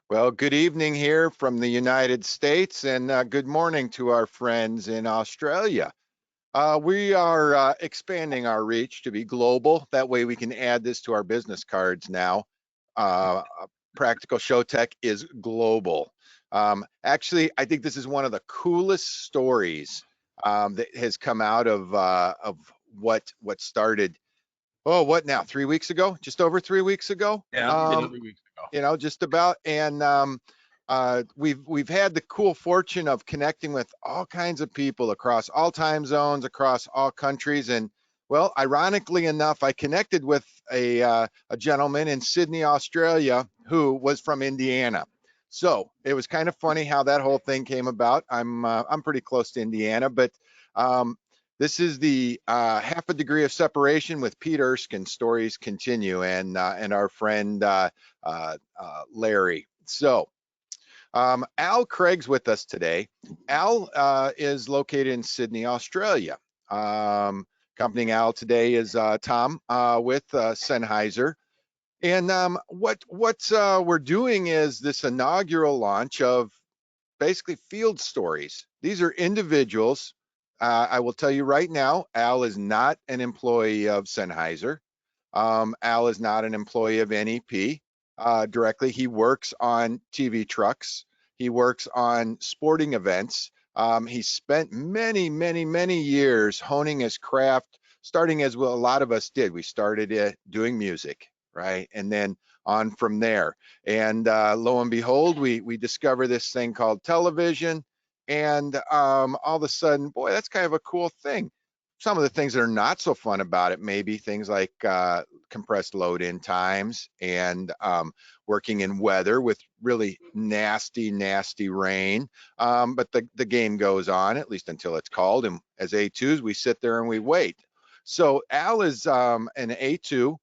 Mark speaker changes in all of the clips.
Speaker 1: Well, good evening here from the United States, and good morning to our friends in Australia. We are expanding our reach to be global. That way we can add this to our business cards now. Practical Show Tech is global. Actually, I think this is one of the coolest stories that has come out of what started. Oh, what now? 3 weeks ago? Just over 3 weeks ago?
Speaker 2: Yeah, 3 weeks ago.
Speaker 1: Just about. And we've had the cool fortune of connecting with all kinds of people across all time zones, across all countries. And well, ironically enough, I connected with a gentleman in Sydney, Australia, who was from Indiana. So it was kind of funny how that whole thing came about. I'm pretty close to Indiana, but this is the half a degree of separation with Pete Erskine. Stories continue, and our friend Larry. So Al Craig's with us today. Al is located in Sydney, Australia. Accompanying Al today is Tom with Sennheiser. And what we're doing is this inaugural launch of basically field stories. These are individuals. I will tell you right now, Al is not an employee of Sennheiser. Al is not an employee of NEP directly. He works on TV trucks. He works on sporting events. He spent many years honing his craft, starting as well, a lot of us did. We started doing music, right? And then on from there. And lo and behold, we discover this thing called television. And all of a sudden, boy, that's kind of a cool thing. Some of the things that are not so fun about it, maybe things like compressed load in times and working in weather with really nasty rain. But the game goes on, at least until it's called. And as A2s, we sit there and we wait. So Al is an A2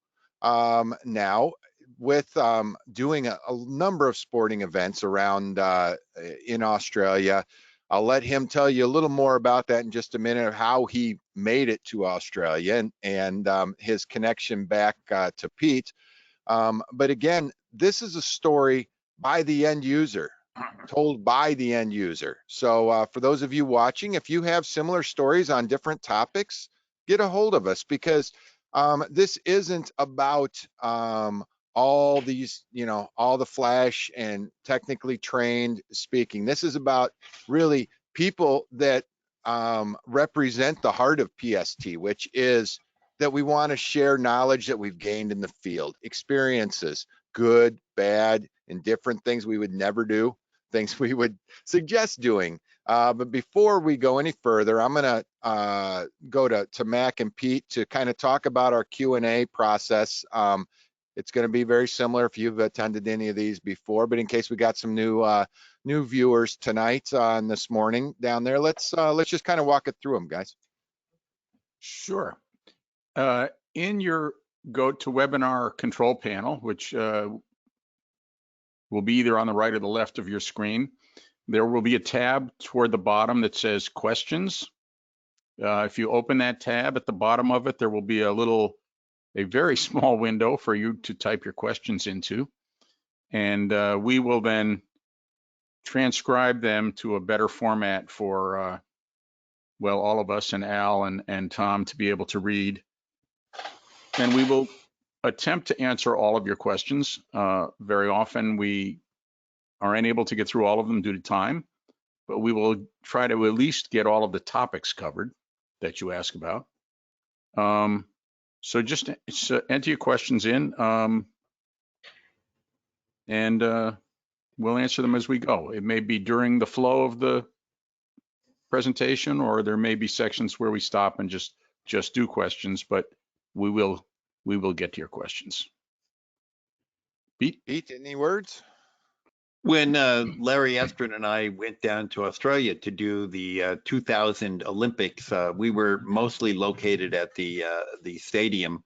Speaker 1: now, with doing a number of sporting events around in Australia. I'll let him tell you a little more about that in just a minute, of how he made it to Australia and his connection back to Pete. But again, this is a story by the end user, told by the end user. So for those of you watching, if you have similar stories on different topics, get a hold of us, because this isn't about all these, all the flash and technically trained speaking. This is about really people that represent the heart of PST, which is that we want to share knowledge that we've gained in the field, experiences, good, bad, and different things we would never do, things we would suggest doing. But before we go any further, I'm going to go to Mac and Pete to kind of talk about our Q&A process. It's going to be very similar if you've attended any of these before, but in case we got some new viewers tonight on this morning down there, let's just kind of walk it through them, guys.
Speaker 2: Sure. In your GoToWebinar control panel, which will be either on the right or the left of your screen, there will be a tab toward the bottom that says questions. If you open that tab, at the bottom of it, there will be a very small window for you to type your questions into. And we will then transcribe them to a better format for, well, all of us and Al and Tom to be able to read. And we will attempt to answer all of your questions. Very often we are unable to get through all of them due to time, but we will try to at least get all of the topics covered that you ask about. So just enter your questions in, and we'll answer them as we go. It may be during the flow of the presentation, or there may be sections where we stop and just do questions, but we will get to your questions. Pete,
Speaker 1: any words?
Speaker 3: When Larry Estrin and I went down to Australia to do the 2000 Olympics, we were mostly located at the stadium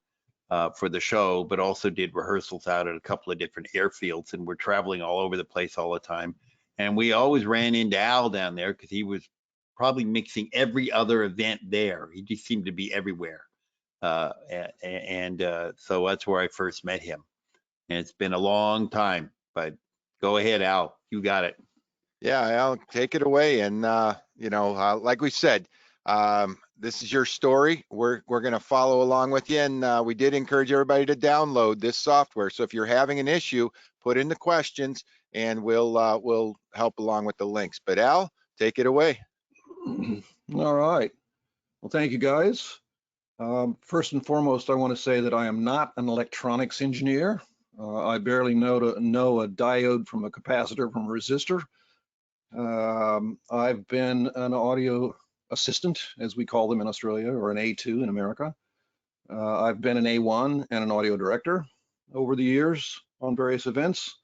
Speaker 3: for the show, but also did rehearsals out at a couple of different airfields, and we're traveling all over the place all the time. And we always ran into Al down there because he was probably mixing every other event there. He just seemed to be everywhere. So that's where I first met him. And it's been a long time, but Go ahead, Al. You got it.
Speaker 1: Yeah, Al, take it away. And like we said, this is your story. We're going to follow along with you. And we did encourage everybody to download this software. So if you're having an issue, put in the questions, and we'll help along with the links. But Al, take it away.
Speaker 4: All right. Well, thank you, guys. First and foremost, I want to say that I am not an electronics engineer. I barely know a diode from a capacitor from a resistor. I've been an audio assistant, as we call them in Australia, or an A2 in America. I've been an A1 and an audio director over the years on various events.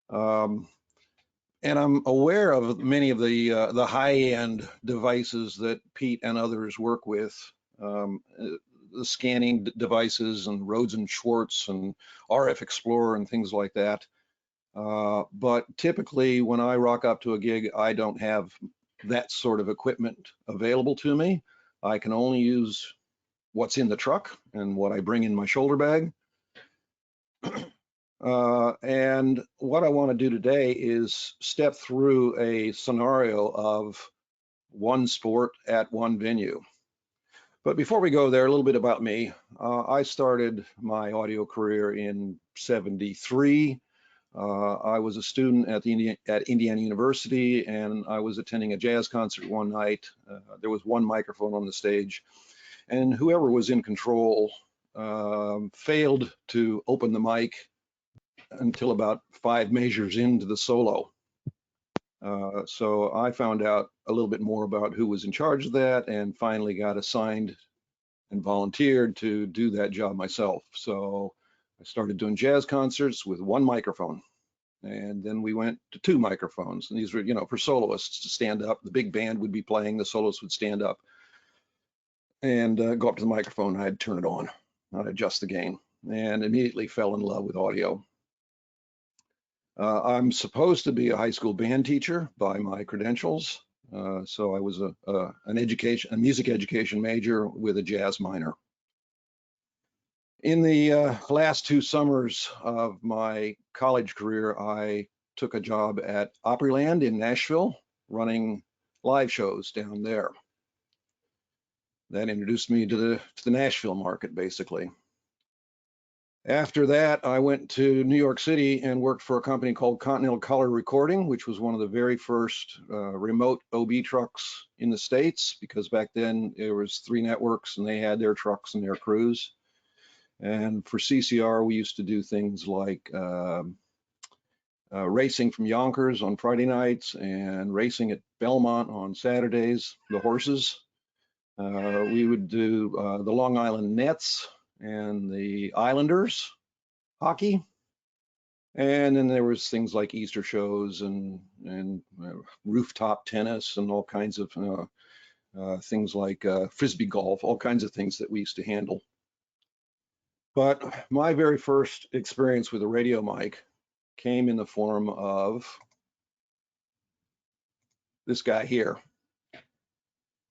Speaker 4: And I'm aware of many of the high-end devices that Pete and others work with, the scanning devices and Rhodes and Schwartz and RF Explorer and things like that. But typically when I rock up to a gig, I don't have that sort of equipment available to me. I can only use what's in the truck and what I bring in my shoulder bag. And what I want to do today is step through a scenario of one sport at one venue. But before we go there, a little bit about me. I started my audio career in '73. I was a student at Indiana University, and I was attending a jazz concert one night. There was one microphone on the stage, and whoever was in control failed to open the mic until about 5 measures into the solo. So I found out a little bit more about who was in charge of that, and finally got assigned and volunteered to do that job myself. So I started doing jazz concerts with one microphone, and then we went to 2 microphones, and these were, for soloists to stand up. The big band would be playing, the soloist would stand up and go up to the microphone. I'd turn it on, I'd adjust the gain, and immediately fell in love with audio. I'm supposed to be a high school band teacher by my credentials. So I was a music education major with a jazz minor. In the last 2 summers of my college career, I took a job at Opryland in Nashville, running live shows down there. That introduced me to the Nashville market, basically. After that, I went to New York City and worked for a company called Continental Color Recording, which was one of the very first remote OB trucks in the States, because back then there was 3 networks and they had their trucks and their crews. And for CCR, we used to do things like racing from Yonkers on Friday nights and racing at Belmont on Saturdays, the horses. We would do the Long Island Nets and the Islanders hockey. And then there was things like Easter shows and rooftop tennis and all kinds of things like Frisbee golf, all kinds of things that we used to handle. But my very first experience with a radio mic came in the form of this guy here.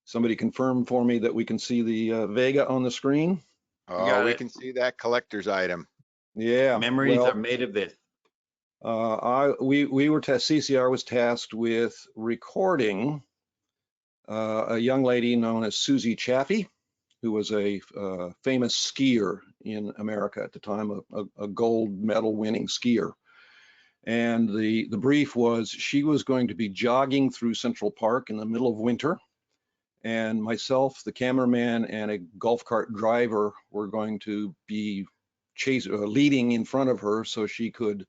Speaker 4: Somebody confirm for me that we can see the Vega on the screen.
Speaker 1: Oh, we can see that collector's item.
Speaker 4: Yeah.
Speaker 3: Memories are made of this.
Speaker 4: CCR was tasked with recording a young lady known as Susie Chaffee, who was a famous skier in America at the time, a gold medal winning skier. And the brief was she was going to be jogging through Central Park in the middle of winter, and myself, the cameraman, and a golf cart driver were going to be leading in front of her so she could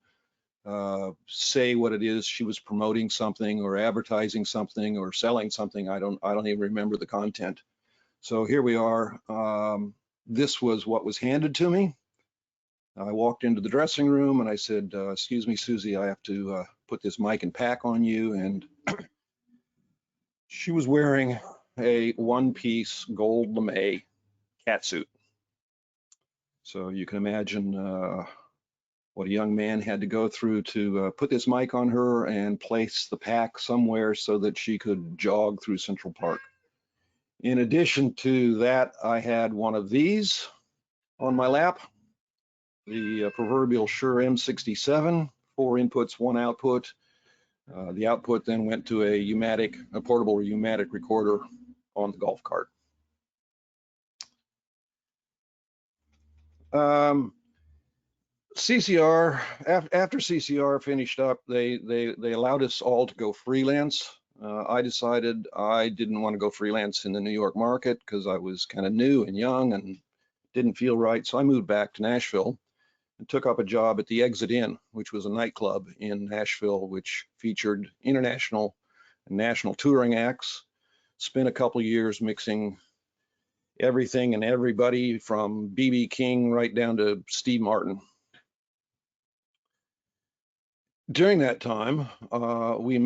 Speaker 4: say what it is she was promoting, something or advertising something or selling something. I don't even remember the content. So here we are. This was what was handed to me. I walked into the dressing room and I said, excuse me, Susie, I have to put this mic and pack on you. And she was wearing a one-piece gold lame catsuit. So you can imagine what a young man had to go through to put this mic on her and place the pack somewhere so that she could jog through Central Park. In addition to that, I had one of these on my lap, the proverbial Shure M67 4 inputs, 1 output. The output then went to a portable pneumatic recorder on the golf cart. CCR, after CCR finished up, they allowed us all to go freelance. I decided I didn't want to go freelance in the New York market because I was kind of new and young and didn't feel right. So I moved back to Nashville and took up a job at the Exit Inn, which was a nightclub in Nashville, which featured international and national touring acts. Spent a couple years mixing everything and everybody from B.B. King right down to Steve Martin. During that time, we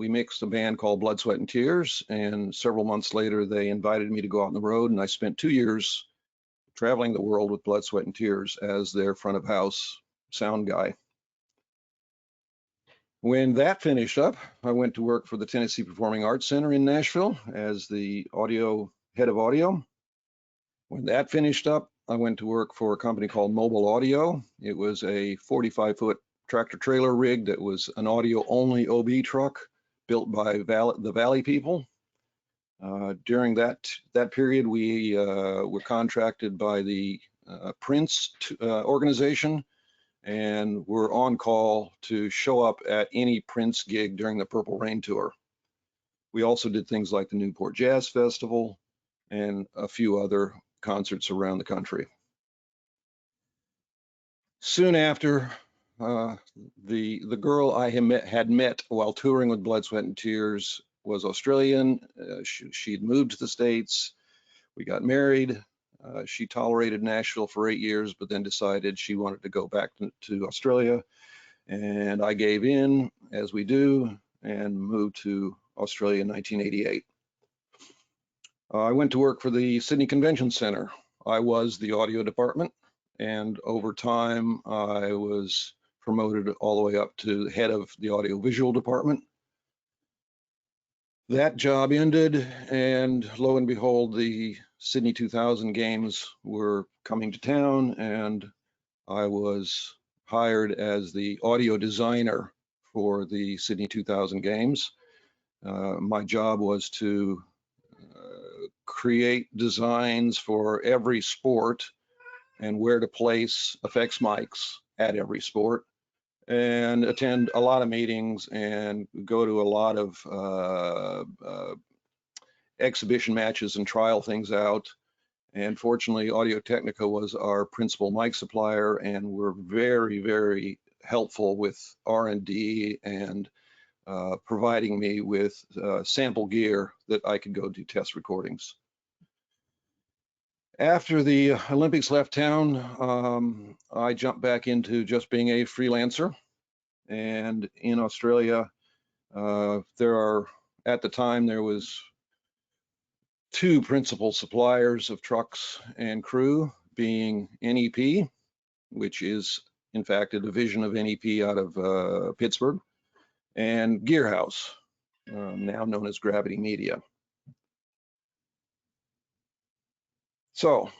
Speaker 4: mixed a band called Blood, Sweat, and Tears, and several months later, they invited me to go out on the road, and I spent 2 years traveling the world with Blood, Sweat, and Tears as their front of house sound guy. When that finished up, I went to work for the Tennessee Performing Arts Center in Nashville as the head of audio. When that finished up, I went to work for a company called Mobile Audio. It was a 45-foot tractor trailer rig that was an audio only OB truck built by the Valley people. During that period, we were contracted by the Prince organization and were on call to show up at any Prince gig during the Purple Rain tour. We also did things like the Newport Jazz Festival and a few other concerts around the country. Soon after, the girl I had met while touring with Blood, Sweat, and Tears was Australian. She'd moved to the States. We got married. She tolerated Nashville for 8 years, but then decided she wanted to go back to Australia. And I gave in, as we do, and moved to Australia in 1988. I went to work for the Sydney Convention Center. I was the audio department, and over time, I was promoted all the way up to head of the audiovisual department. That job ended, and lo and behold, the Sydney 2000 games were coming to town, and I was hired as the audio designer for the Sydney 2000 games. My job was to create designs for every sport and where to place effects mics at every sport, and attend a lot of meetings and go to a lot of exhibition matches and trial things out. And fortunately, Audio-Technica was our principal mic supplier and were very, very helpful with R&D and providing me with sample gear that I could go do test recordings. After the Olympics left town, I jumped back into just being a freelancer. And in Australia, at the time, there was 2 principal suppliers of trucks and crew, being NEP, which is in fact a division of NEP out of Pittsburgh, and Gearhouse, now known as Gravity Media. So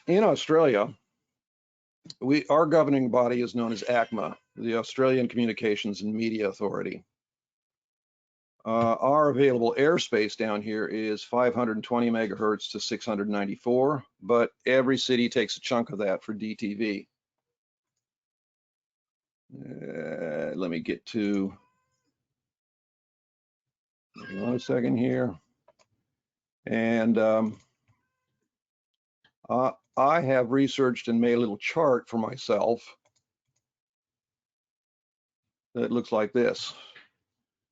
Speaker 4: in Australia, our governing body is known as ACMA, the Australian Communications and Media Authority. Our available airspace down here is 520 megahertz to 694, but every city takes a chunk of that for DTV. Let me get to, one second here. And I have researched and made a little chart for myself that looks like this.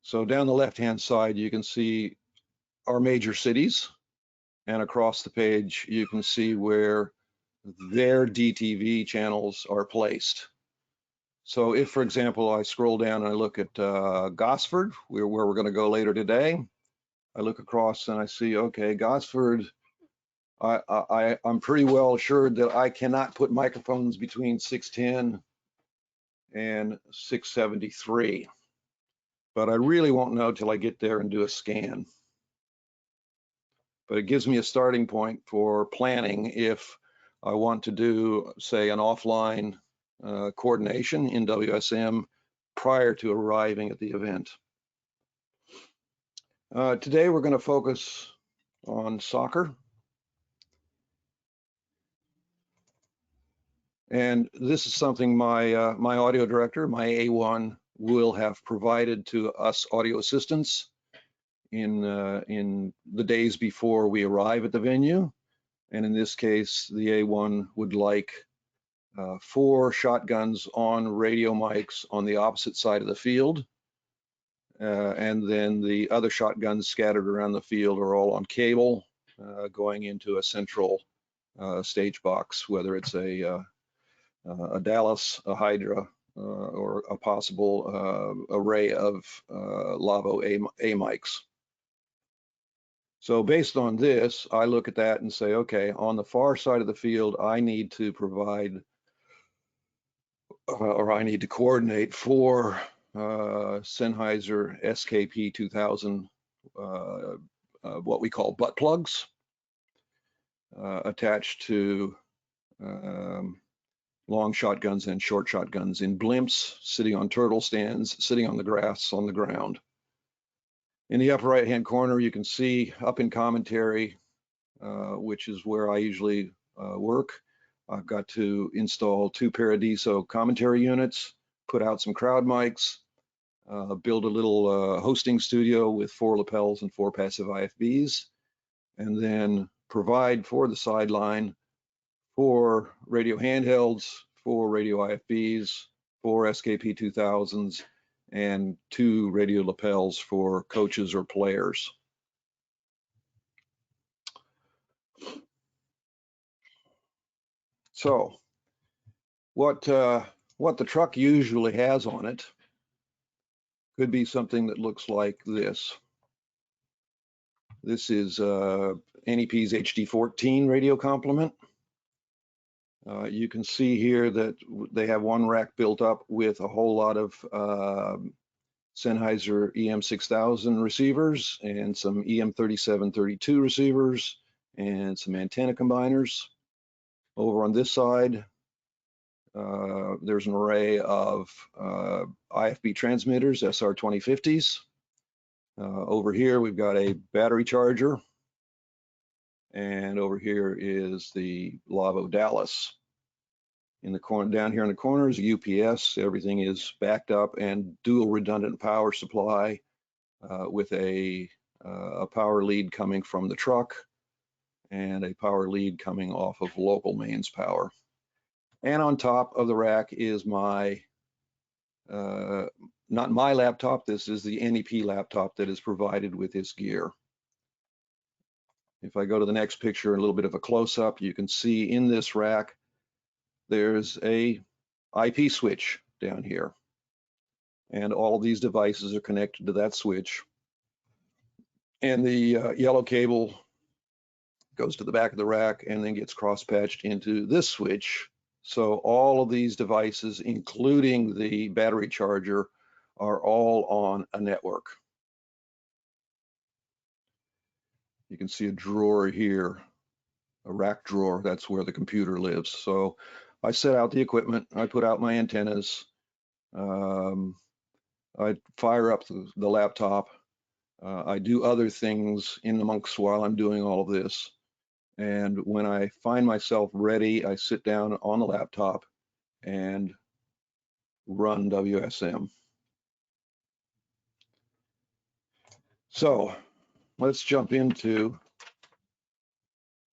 Speaker 4: So down the left-hand side, you can see our major cities, and across the page, you can see where their DTV channels are placed. So if, for example, I scroll down and I look at Gosford, where we're going to go later today, I look across and I see, okay, Gosford, I'm pretty well assured that I cannot put microphones between 610 and 673. But I really won't know till I get there and do a scan. But it gives me a starting point for planning if I want to do, say, an offline coordination in WSM prior to arriving at the event. Today we're going to focus on soccer. And this is something my my audio director, my A1, will have provided to us audio assistants in the days before we arrive at the venue. And in this case, the A1 would like 4 shotguns on radio mics on the opposite side of the field. And then the other shotguns scattered around the field are all on cable going into a central stage box, whether it's a Dallas, a Hydra, or a possible array of Lavo A mics. So based on this, I look at that and say, okay, on the far side of the field, I need to provide or I need to coordinate 4 Sennheiser SKP 2000, what we call butt plugs, attached to long shotguns and short shotguns in blimps, sitting on turtle stands, sitting on the grass on the ground. In the upper right-hand corner, you can see up in commentary, which is where I usually work. I've got to install 2 Paradiso commentary units, put out some crowd mics, build a little hosting studio with 4 lapels and 4 passive IFBs, and then provide for the sideline 4 radio handhelds, 4 radio IFBs, 4 SKP 2000s, and 2 radio lapels for coaches or players. So what the truck usually has on it could be something that looks like this. This is NEP's HD14 radio complement. You can see here that they have 1 rack built up with a whole lot of Sennheiser EM6000 receivers and some EM3732 receivers and some antenna combiners. Over on this side, there's an array of IFB transmitters, SR2050s. Over here, we've got a battery charger. And over here is the Lavo Dallas. In the corner, down here in the corner is a UPS. Everything is backed up and dual redundant power supply with a power lead coming from the truck and a power lead coming off of local mains power. And on top of the rack is my, not my laptop, this is the NEP laptop that is provided with this gear. If I go to the next picture, a little bit of a close-up, you can see in this rack, there's a IP switch down here. And all of these devices are connected to that switch. And the yellow cable goes to the back of the rack and then gets cross-patched into this switch. So all of these devices, including the battery charger, are all on a network. You can see a drawer here, a rack drawer. That's where the computer lives. So I set out the equipment. I put out my antennas. I fire up the laptop. I do other things in amongst while I'm doing all of this. And when I find myself ready, I sit down on the laptop and run WSM. So let's jump into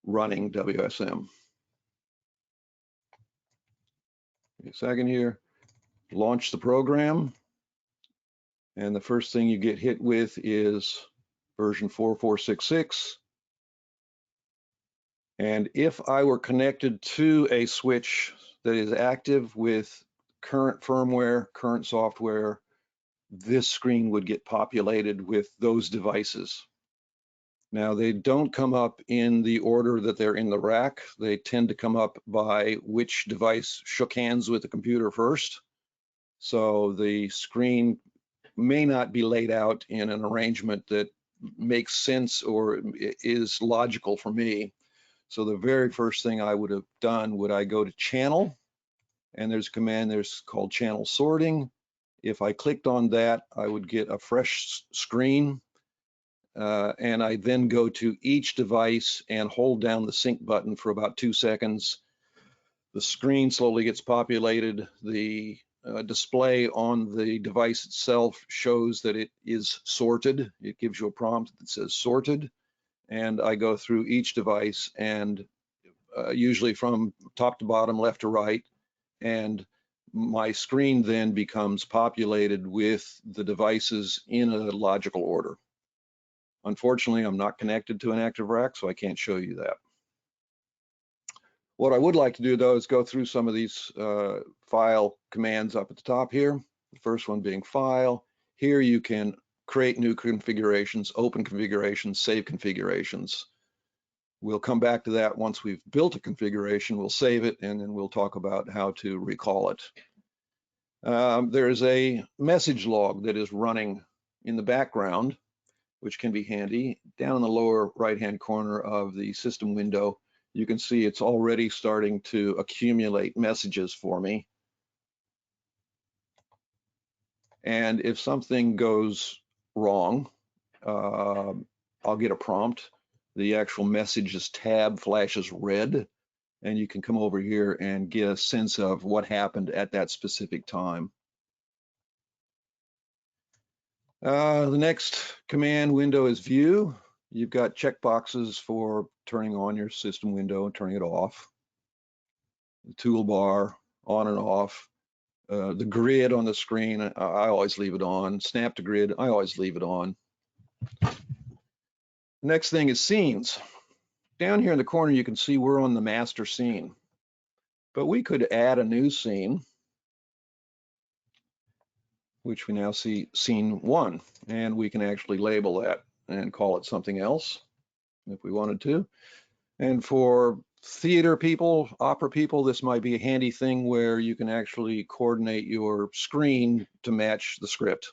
Speaker 4: running WSM. A second here, launch the program. And the first thing you get hit with is version 4466. And if I were connected to a switch that is active with current firmware, current software, this screen would get populated with those devices. Now, they don't come up in the order that they're in the rack. They tend to come up by which device shook hands with the computer first. So the screen may not be laid out in an arrangement that makes sense or is logical for me. So the very first thing I would have done, would I go to channel And there's a command there's called channel sorting. If I clicked on that, I would get a fresh screen. And I then go to each device and hold down the sync button for about 2 seconds. The screen slowly gets populated. The display on the device itself shows that it is sorted. It gives you a prompt that says sorted. And I go through each device and usually from top to bottom, left to right. And my screen then becomes populated with the devices in a logical order. Unfortunately, I'm not connected to an active rack, so I can't show you that. What I would like to do, though, is go through some of these file commands up at the top here. The first one being file. Here you can create new configurations, open configurations, save configurations. We'll come back to that once we've built a configuration. We'll save it, and then we'll talk about how to recall it. There's a message log that is running in the background, which can be handy. Down in the lower right-hand corner of the system window, you can see it's already starting to accumulate messages for me. And if something goes wrong, I'll get a prompt. The actual messages tab flashes red, and you can come over here and get a sense of what happened at that specific time. The next command window is view. You've got checkboxes for turning on your system window and turning it off. The toolbar, on and off. The grid on the screen, I always leave it on. Snap to grid, I always leave it on. Next thing is scenes. Down here in the corner, you can see we're on the master scene. But we could add a new scene, which we now see scene 1. And we can actually label that and call it something else if we wanted to. And for theater people, opera people, this might be a handy thing where you can actually coordinate your screen to match the script.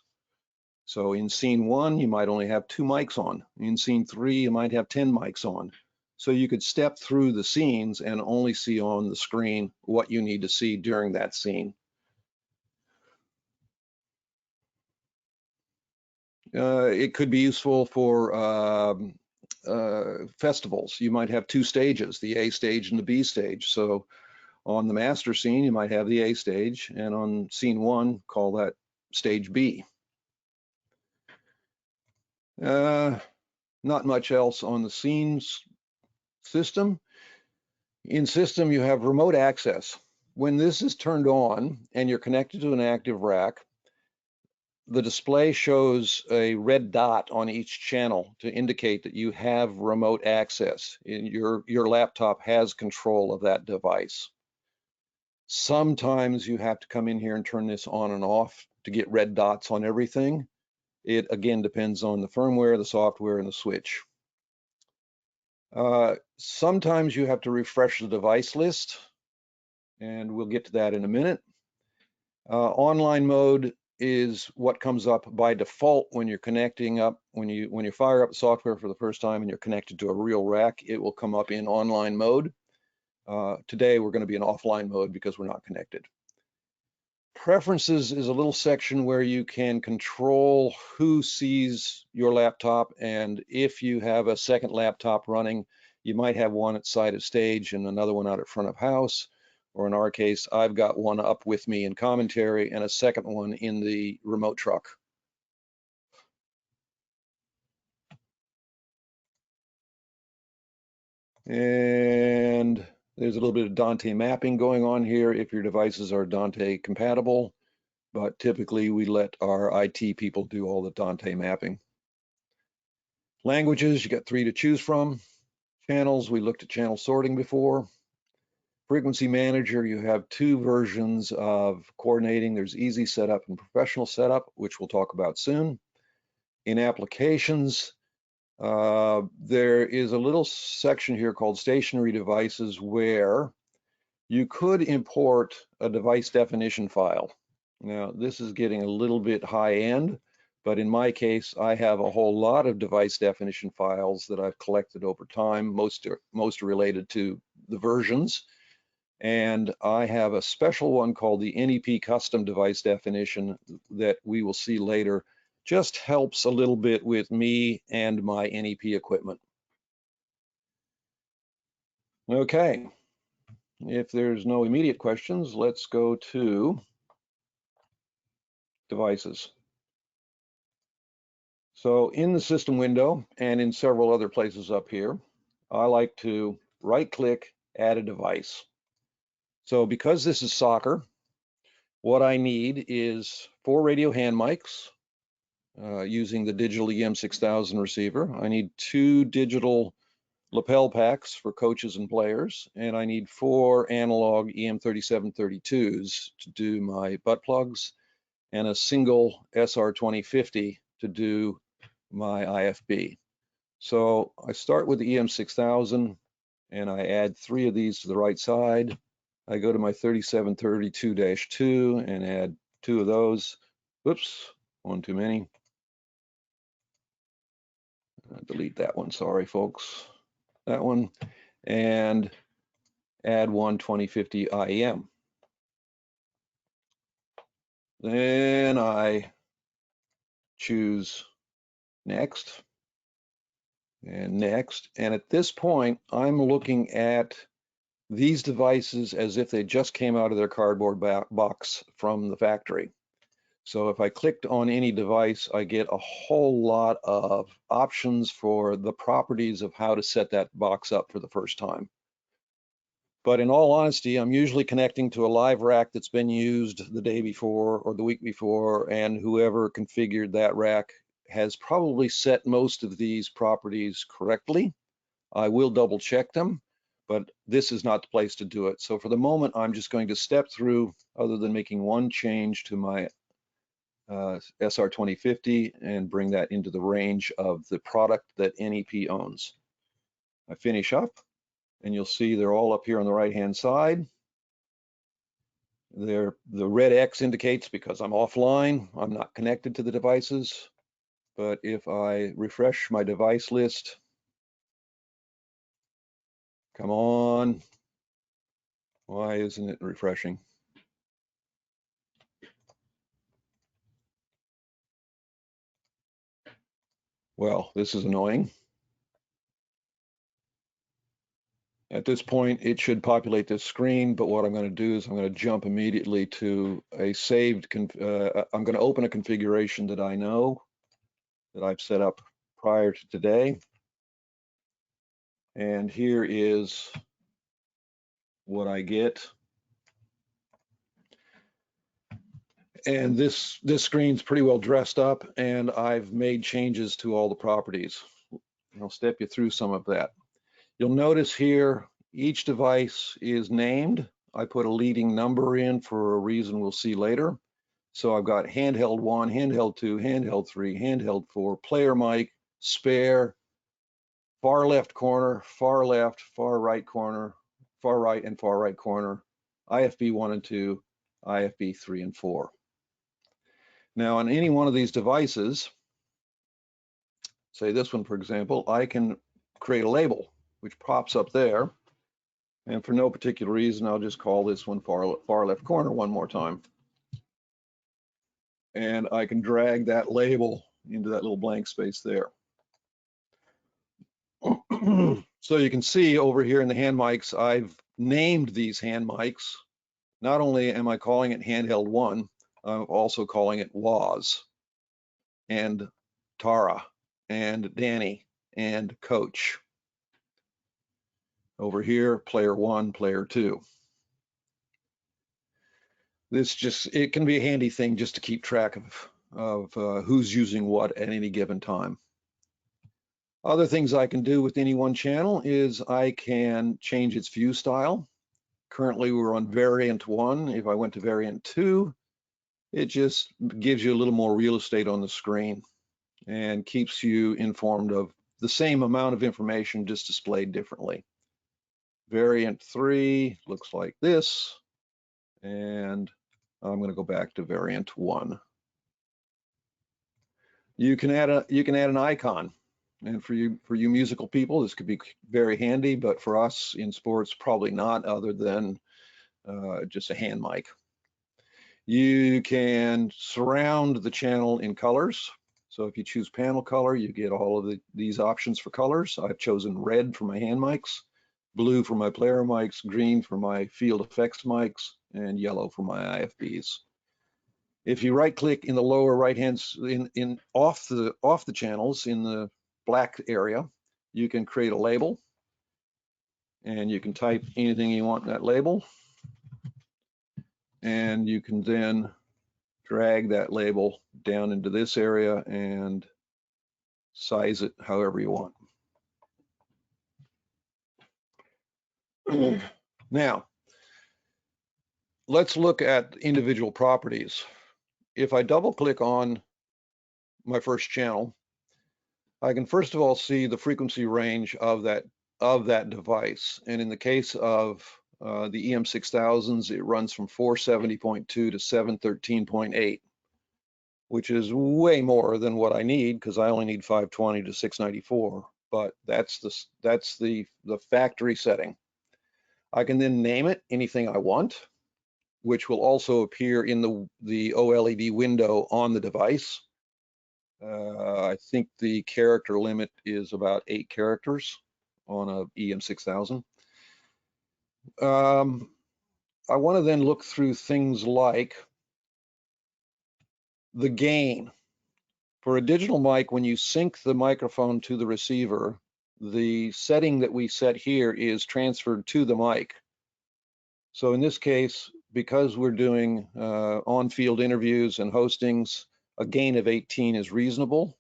Speaker 4: So in scene 1, you might only have 2 mics on. In scene 3, you might have 10 mics on. So you could step through the scenes and only see on the screen what you need to see during that scene. It could be useful for festivals. You might have 2 stages, the A stage and the B stage. So on the master scene, you might have the A stage, and on scene 1, call that stage B. Not much else on the scenes system. In system, you have remote access. When this is turned on and you're connected to an active rack, the display shows a red dot on each channel to indicate that you have remote access. Your laptop has control of that device. Sometimes you have to come in here and turn this on and off to get red dots on everything. It again depends on the firmware, the software, and the switch. Sometimes you have to refresh the device list, and we'll get to that in a minute. Online mode is what comes up by default when you're connecting up, when you fire up the software for the first time and you're connected to a real rack, it will come up in online mode. Today we're going to be in offline mode because we're not connected. Preferences is a little section where you can control who sees your laptop, and if you have a second laptop running, you might have one at side of stage and another one out at front of house. Or in our case, I've got one up with me in commentary and a second one in the remote truck. And there's a little bit of Dante mapping going on here if your devices are Dante compatible, but typically we let our IT people do all the Dante mapping. Languages, you got 3 to choose from. Channels, we looked at channel sorting before. Frequency manager, you have 2 versions of coordinating. There's easy setup and professional setup, which we'll talk about soon. In applications, there is a little section here called stationary devices where you could import a device definition file. Now, this is getting a little bit high end, but in my case, I have a whole lot of device definition files that I've collected over time. Most are related to the versions. And I have a special one called the NEP custom device definition that we will see later. Just helps a little bit with me and my NEP equipment. Okay, if there's no immediate questions, let's go to devices. So in the system window and in several other places up here, I like to right-click, add a device. So because this is soccer, what I need is 4 radio hand mics using the digital EM6000 receiver. I need 2 digital lapel packs for coaches and players, and I need 4 analog EM3732s to do my butt plugs, and a single SR2050 to do my IFB. So I start with the EM6000 and I add 3 of these to the right side. I go to my 3732-2 and add 2 of those. Whoops, one too many. Delete that one, sorry folks. That one, and add one 2050 IEM. Then I choose next and next. And at this point, I'm looking at these devices as if they just came out of their cardboard box from the factory. So if I clicked on any device, I get a whole lot of options for the properties of how to set that box up for the first time. But in all honesty, I'm usually connecting to a live rack that's been used the day before or the week before, and whoever configured that rack has probably set most of these properties correctly. I will double check them, but this is not the place to do it. So for the moment, I'm just going to step through, other than making one change to my SR2050 and bring that into the range of the product that NEP owns. I finish up, and you'll see they're all up here on the right-hand side. The red X indicates because I'm offline, I'm not connected to the devices. But if I refresh my device list, come on, why isn't it refreshing? Well, this is annoying. At this point, it should populate this screen, but what I'm going to do is I'm going to jump immediately to a saved, I'm going to open a configuration that I know that I've set up prior to today. And here is what I get. And this screen's pretty well dressed up, and I've made changes to all the properties. I'll step you through some of that. You'll notice here, each device is named. I put a leading number in for a reason we'll see later. So I've got handheld 1, handheld 2, handheld 3, handheld 4, player mic, spare, far left corner, far left, far right corner, far right and far right corner, IFB 1 and 2, IFB 3 and 4. Now on any one of these devices, say this one for example, I can create a label which pops up there. And for no particular reason, I'll just call this one far left corner one more time. And I can drag that label into that little blank space there. So you can see over here in the hand mics, I've named these hand mics. Not only am I calling it handheld 1, I'm also calling it Waz and Tara and Danny and Coach. Over here, player 1, player 2. It can be a handy thing just to keep track of who's using what at any given time. Other things I can do with any one channel is I can change its view style. Currently we're on variant 1. If I went to variant 2, it just gives you a little more real estate on the screen and keeps you informed of the same amount of information just displayed differently. Variant 3 looks like this, and I'm going to go back to variant 1. You can add an icon, and for you musical people, this could be very handy. But for us in sports, probably not. Other than just a hand mic. You can surround the channel in colors. So if you choose panel color, you get all of these options for colors. I've chosen red for my hand mics, blue for my player mics, green for my field effects mics, and yellow for my IFBs. If you right click in the lower right hand off the channels in the black area, you can create a label, and you can type anything you want in that label, and you can then drag that label down into this area and size it however you want. Now, let's look at individual properties. If I double click on my first channel, I can first of all see the frequency range of that device. And in the case of the EM6000s, it runs from 470.2 to 713.8, which is way more than what I need, because I only need 520 to 694. But that's the factory setting. I can then name it anything I want, which will also appear in the OLED window on the device. I think the character limit is about 8 characters on a EM6000. I want to then look through things like the gain. For a digital mic, when you sync the microphone to the receiver, the setting that we set here is transferred to the mic. So in this case, because we're doing on-field interviews and hostings, a gain of 18 is reasonable.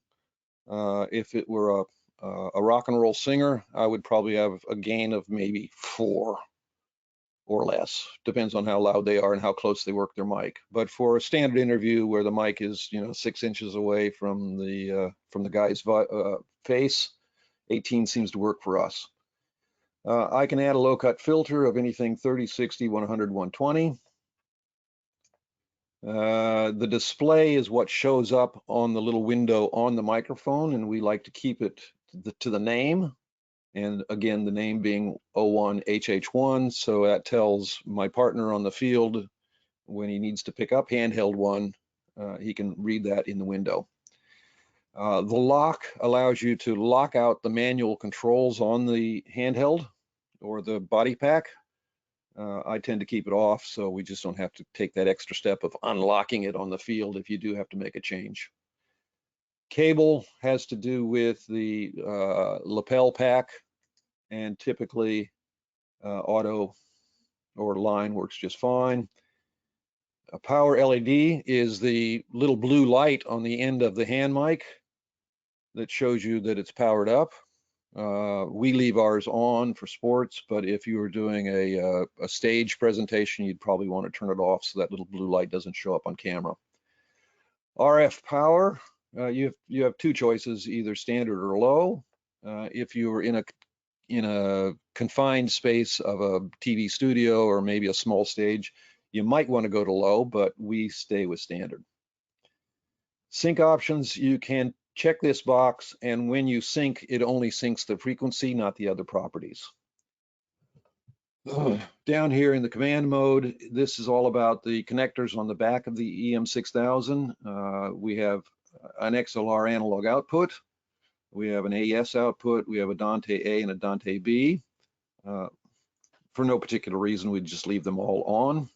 Speaker 4: If it were a rock and roll singer, I would probably have a gain of maybe 4 or less. Depends on how loud they are and how close they work their mic. But for a standard interview where the mic is 6 inches away from the guy's face, 18 seems to work for us. I can add a low cut filter of anything 30, 60, 100, 120. The display is what shows up on the little window on the microphone, and we like to keep it to the name. And again, the name being 01HH1, so that tells my partner on the field when he needs to pick up handheld one, he can read that in the window. The lock allows you to lock out the manual controls on the handheld or the body pack. I tend to keep it off, so we just don't have to take that extra step of unlocking it on the field if you do have to make a change. Cable has to do with the lapel pack, and typically auto or line works just fine. A power LED is the little blue light on the end of the hand mic that shows you that it's powered up. We leave ours on for sports, but if you were doing a stage presentation, you'd probably want to turn it off so that little blue light doesn't show up on camera. RF power, you have 2 choices, either standard or low. If you were in a confined space of a TV studio or maybe a small stage, you might want to go to low, but we stay with standard. Sync options, you can check this box, and when you sync, it only syncs the frequency, not the other properties. Down here in the command mode, this is all about the connectors on the back of the EM6000. We have an XLR analog output. We have an AES output. We have a Dante A and a Dante B. For no particular reason, we just leave them all on.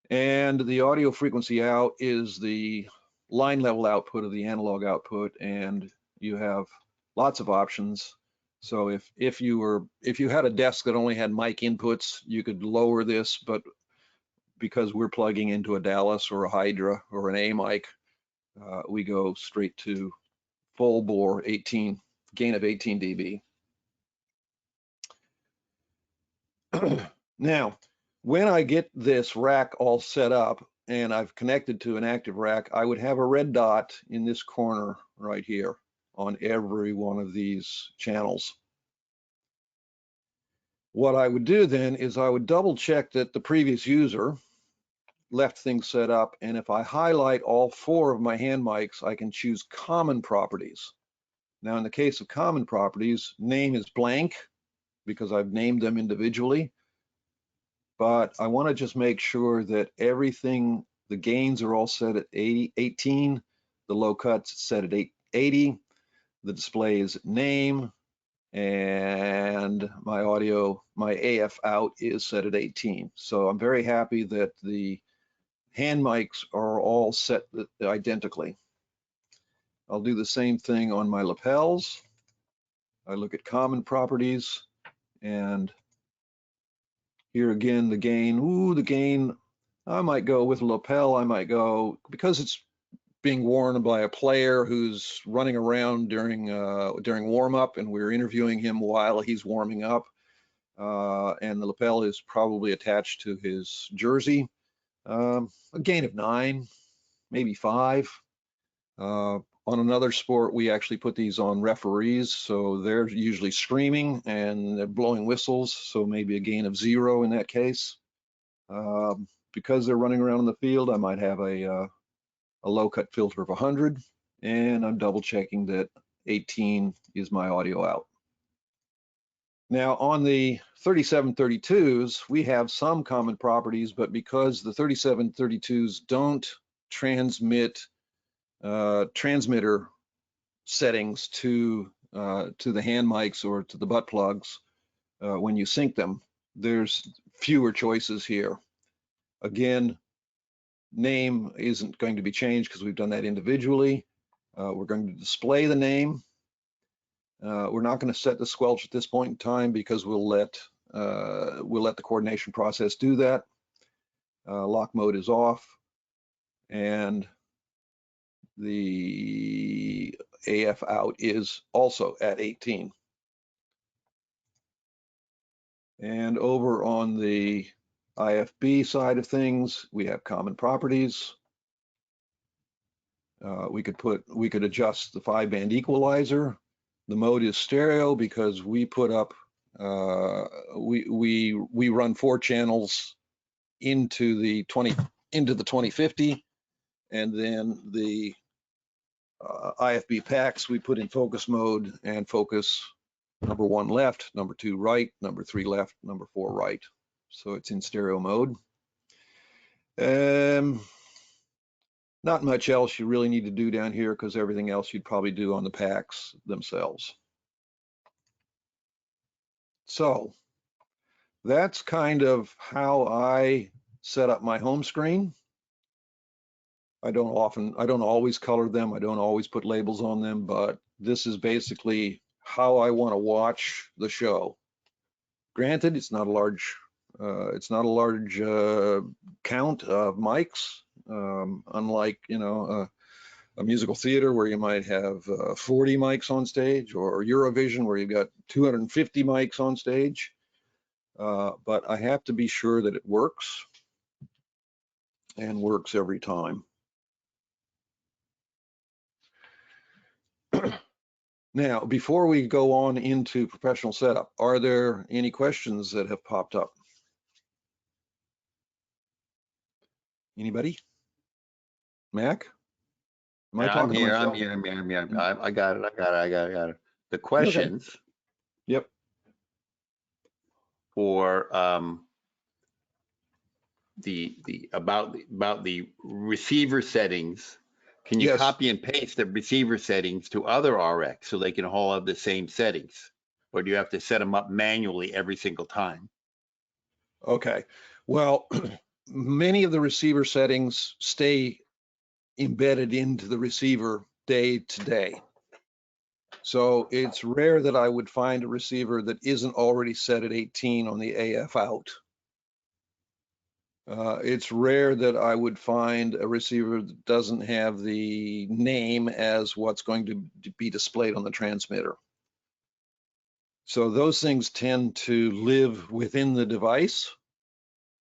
Speaker 4: And the audio frequency out is the line level output of the analog output, and you have lots of options. So if you had a desk that only had mic inputs, you could lower this, but because we're plugging into a Dallas or a Hydra or an A mic, we go straight to full bore 18, gain of 18 dB. Now, when I get this rack all set up and I've connected to an active rack, I would have a red dot in this corner right here on every one of these channels. What I would do then is I would double check that the previous user left things set up, and if I highlight all 4 of my hand mics, I can choose common properties. Now, in the case of common properties, name is blank because I've named them individually. but I want to just make sure that everything, the gains are all set at 18, the low cuts set at 80, the display is name, and my audio, my AF out is set at 18. So I'm very happy that the hand mics are all set identically. I'll do the same thing on my lapels. I look at common properties, and here again, the gain, the gain, I might go with a lapel. I might go, because it's being worn by a player who's running around during warm up, and we're interviewing him while he's warming up, and the lapel is probably attached to his jersey. A gain of 9, maybe 5. On another sport, we actually put these on referees, so they're usually screaming and they're blowing whistles, so maybe a gain of 0 in that case. Because they're running around in the field, I might have a low cut filter of 100, and I'm double checking that 18 is my audio out. Now on the 3732s, we have some common properties, but because the 3732s don't transmit transmitter settings to the hand mics or to the butt plugs when you sync them, there's fewer choices here. Again, name isn't going to be changed because we've done that individually. We're going to display the name. We're not going to set the squelch at this point in time because we'll let the coordination process do that. Lock mode is off, and the AF out is also at 18. And over on the IFB side of things, we have common properties. We could adjust the 5-band equalizer. The mode is stereo because we put up we run 4 channels into the 2050, and then the IFB packs we put in focus mode, and focus number 1 left, number 2 right, number 3 left, number 4 right. So it's in stereo mode. Not much else you really need to do down here because everything else you'd probably do on the packs themselves. So that's kind of how I set up my home screen. I don't always color them. I don't always put labels on them, but this is basically how I want to watch the show. Granted, it's not a large count of mics, unlike a musical theater where you might have 40 mics on stage, or Eurovision where you've got 250 mics on stage. But I have to be sure that it works and works every time. Now, before we go on into professional setup, are there any questions that have popped up? Anybody? Mac? Am I talking to myself?
Speaker 3: I'm here. I got it. The questions.
Speaker 4: Okay. Yep.
Speaker 3: For about the receiver settings. Can you
Speaker 4: Yes.
Speaker 3: copy and paste the receiver settings to other RX so they can all have the same settings? Or do you have to set them up manually every single time?
Speaker 4: Okay. Well, many of the receiver settings stay embedded into the receiver day to day. So it's rare that I would find a receiver that isn't already set at 18 on the AF out. It's rare that I would find a receiver that doesn't have the name as what's going to be displayed on the transmitter. So those things tend to live within the device.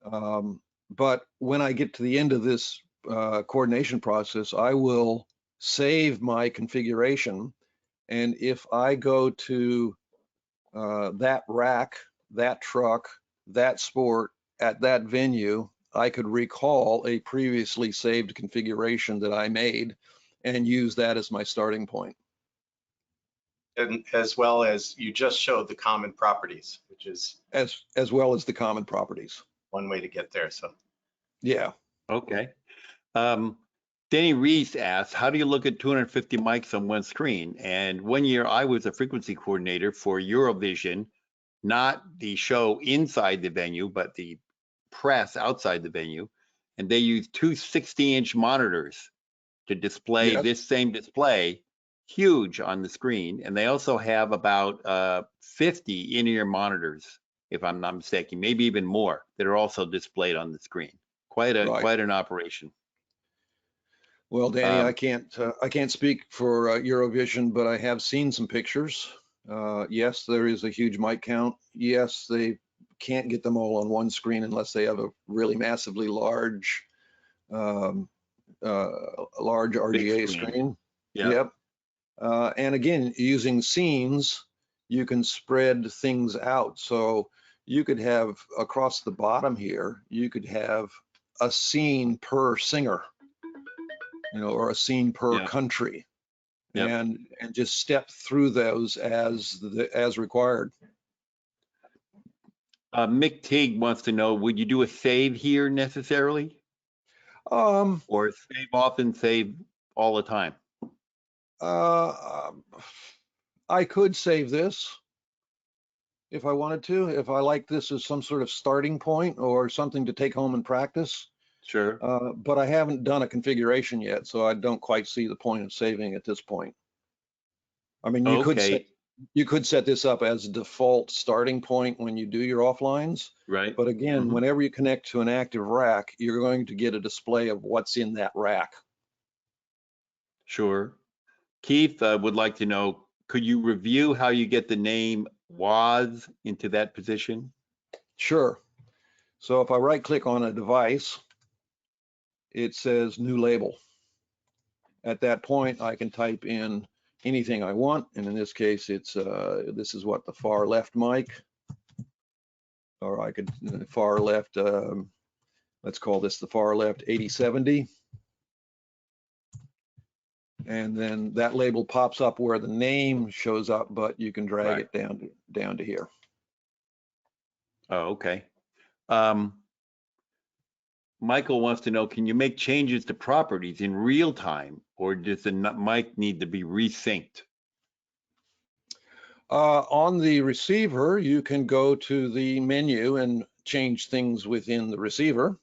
Speaker 4: But when I get to the end of this coordination process, I will save my configuration. And if I go to that rack, that truck, that sport at that venue, I could recall a previously saved configuration that I made and use that as my starting point.
Speaker 5: And as well as you just showed the common properties, which is
Speaker 4: As well as the common properties.
Speaker 5: one way to get there. So
Speaker 4: Yeah.
Speaker 3: Okay. Danny Reese asks, how do you look at 250 mics on one screen? And one year I was a frequency coordinator for Eurovision, not the show inside the venue, but the press outside the venue. And they used two 60-inch monitors to display
Speaker 4: Yes.
Speaker 3: this same display, huge on the screen. And they also have about 50 in-ear monitors, if I'm not mistaken, maybe even more, that are also displayed on the screen. Quite an operation.
Speaker 4: Well, Danny, I can't speak for Eurovision, but I have seen some pictures. Yes, there is a huge mic count. Yes, they can't get them all on one screen unless they have a really massively large, large RGA screen.
Speaker 3: Yeah.
Speaker 4: Yep. And again, using scenes, you can spread things out. So you could have across the bottom here, you could have a scene per singer, or a scene per country, and just step through those as required.
Speaker 3: Mick Teague wants to know, would you do a save here necessarily? Or save often, save all the time?
Speaker 4: I could save this if I wanted to, if I like this as some sort of starting point or something to take home and practice.
Speaker 3: Sure.
Speaker 4: But I haven't done a configuration yet, so I don't quite see the point of saving at this point. I mean, you could set this up as a default starting point when you do your offlines.
Speaker 3: Right.
Speaker 4: But again, whenever you connect to an active rack, you're going to get a display of what's in that rack.
Speaker 3: Sure. Keith would like to know, could you review how you get the name WAS into that position?
Speaker 4: Sure. So if I right click on a device, it says new label. At that point, I can type in anything I want. And in this case, it's this is what the far left mic, or I could far left, let's call this the far left 8070. And then that label pops up where the name shows up, but you can drag it down to here.
Speaker 3: Oh, okay. Michael wants to know, can you make changes to properties in real time, or does the mic need to be resynced?
Speaker 4: On the receiver, you can go to the menu and change things within the receiver.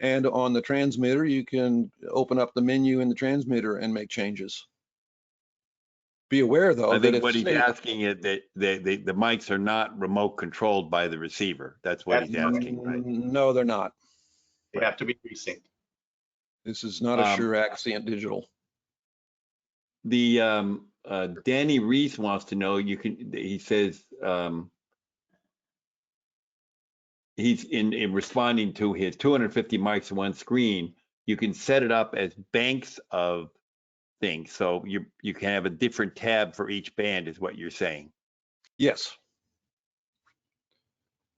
Speaker 4: And on the transmitter, you can open up the menu in the transmitter and make changes. Be aware, though,
Speaker 3: I
Speaker 4: that
Speaker 3: think what he's asking is that the mics are not remote controlled by the receiver. That's what he's asking, right?
Speaker 4: No, they're not.
Speaker 5: they have to be resynced.
Speaker 4: This is not a Shure Accent digital.
Speaker 3: The Danny Reese wants to know, he says, he's in responding to his 250 mics on one screen, you can set it up as banks of things. So you can have a different tab for each band is what you're saying.
Speaker 4: Yes.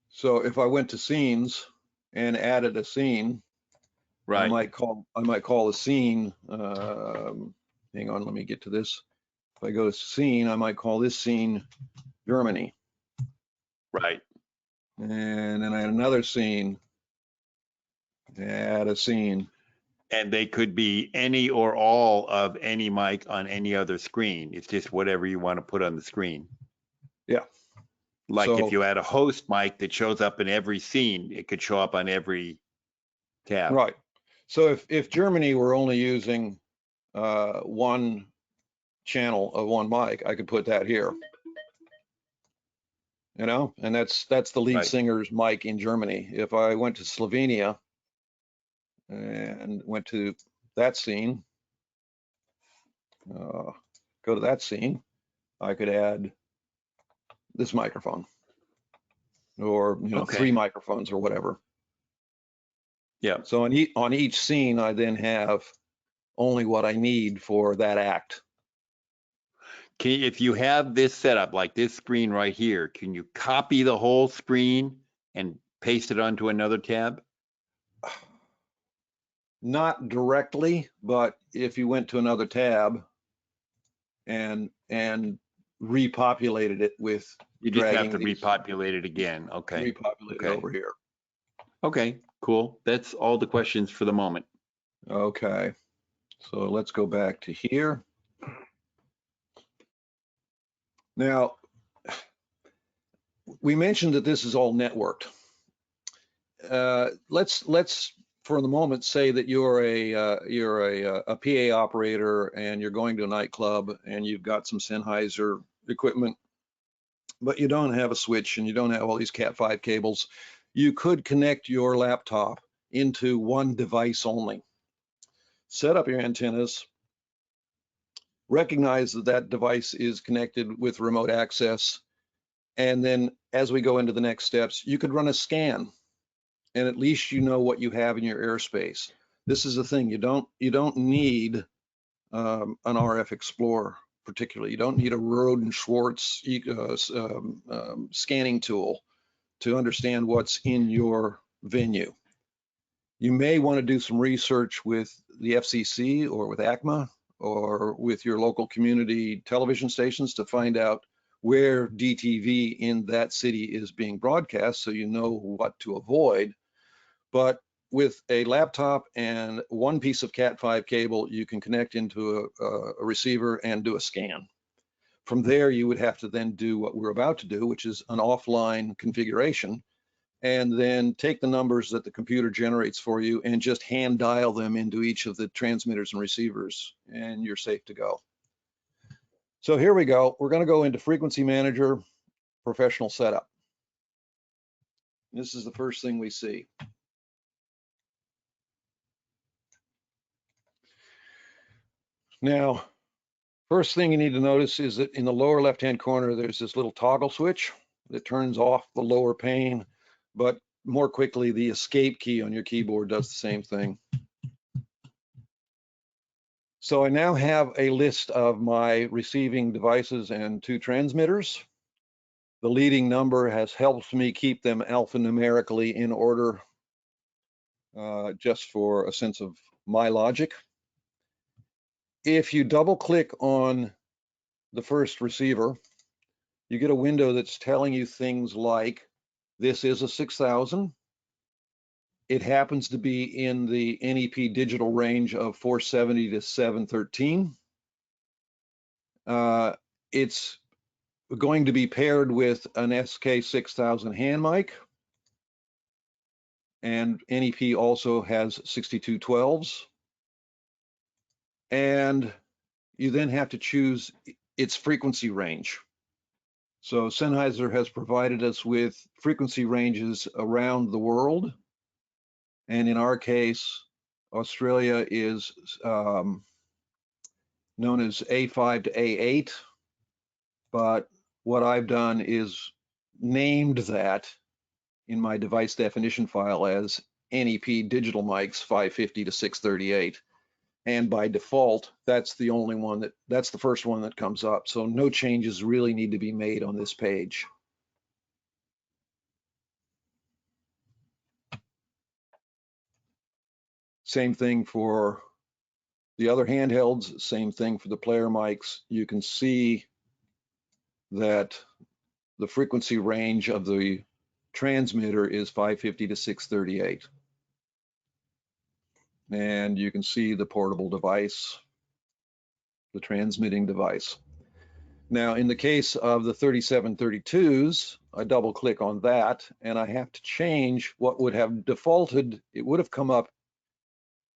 Speaker 4: So if I went to scenes and added a scene,
Speaker 3: right,
Speaker 4: I might call a scene, hang on, let me get to this. If I go to scene, I might call this scene Germany.
Speaker 3: Right.
Speaker 4: And then I had another scene, add a scene.
Speaker 3: And they could be any or all of any mic on any other screen. It's just whatever you want to put on the screen.
Speaker 4: Yeah.
Speaker 3: Like if you had a host mic that shows up in every scene, it could show up on every tab.
Speaker 4: Right. So if Germany were only using one channel of one mic, I could put that here. And that's the lead singer's mic in Germany. If I went to Slovenia and went to that scene, go to that scene, I could add this microphone, or 3 microphones or whatever.
Speaker 3: Yeah.
Speaker 4: So on each scene, I then have only what I need for that act.
Speaker 3: If you have this set up like this screen right here, can you copy the whole screen and paste it onto another tab?
Speaker 4: Not directly, but if you went to another tab and repopulated it with,
Speaker 3: you just have to repopulate it again. Okay.
Speaker 4: Repopulate it over here.
Speaker 3: Okay, cool. That's all the questions for the moment.
Speaker 4: Okay, so let's go back to here. Now, we mentioned that this is all networked. Let's for the moment say that you're a PA operator and you're going to a nightclub and you've got some Sennheiser equipment, but you don't have a switch and you don't have all these Cat5 cables. You could connect your laptop into one device only. Set up your antennas, recognize that that device is connected with remote access, and then as we go into the next steps, you could run a scan, and at least you know what you have in your airspace. This is the thing, you don't need an RF Explorer particularly. You don't need a Rode and Schwartz scanning tool to understand what's in your venue. You may want to do some research with the FCC or with ACMA or with your local community television stations to find out where DTV in that city is being broadcast so you know what to avoid. But with a laptop and one piece of Cat5 cable, you can connect into a receiver and do a scan. From there, you would have to then do what we're about to do, which is an offline configuration, and then take the numbers that the computer generates for you and just hand dial them into each of the transmitters and receivers, and you're safe to go. So here we go. We're going to go into Frequency Manager, Professional Setup. This is the first thing we see. Now, first thing you need to notice is that in the lower left-hand corner, there's this little toggle switch that turns off the lower pane, but more quickly, the escape key on your keyboard does the same thing. So I now have a list of my receiving devices and 2 transmitters. The leading number has helped me keep them alphanumerically in order, just for a sense of my logic. If you double click on the first receiver, you get a window that's telling you things like, this is a 6000. It happens to be in the NEP digital range of 470 to 713. It's going to be paired with an SK6000 hand mic, and NEP also has 6212s. And you then have to choose its frequency range. So Sennheiser has provided us with frequency ranges around the world. And in our case, Australia is known as A5 to A8. But what I've done is named that in my device definition file as NEP digital mics 550 to 638. And by default, that's the only one that's the first one that comes up. So no changes really need to be made on this page. Same thing for the other handhelds, same thing for the player mics. You can see that the frequency range of the transmitter is 550 to 638. And you can see the portable device, the transmitting device. Now, in the case of the 3732s, I double click on that and I have to change what would have defaulted. It would have come up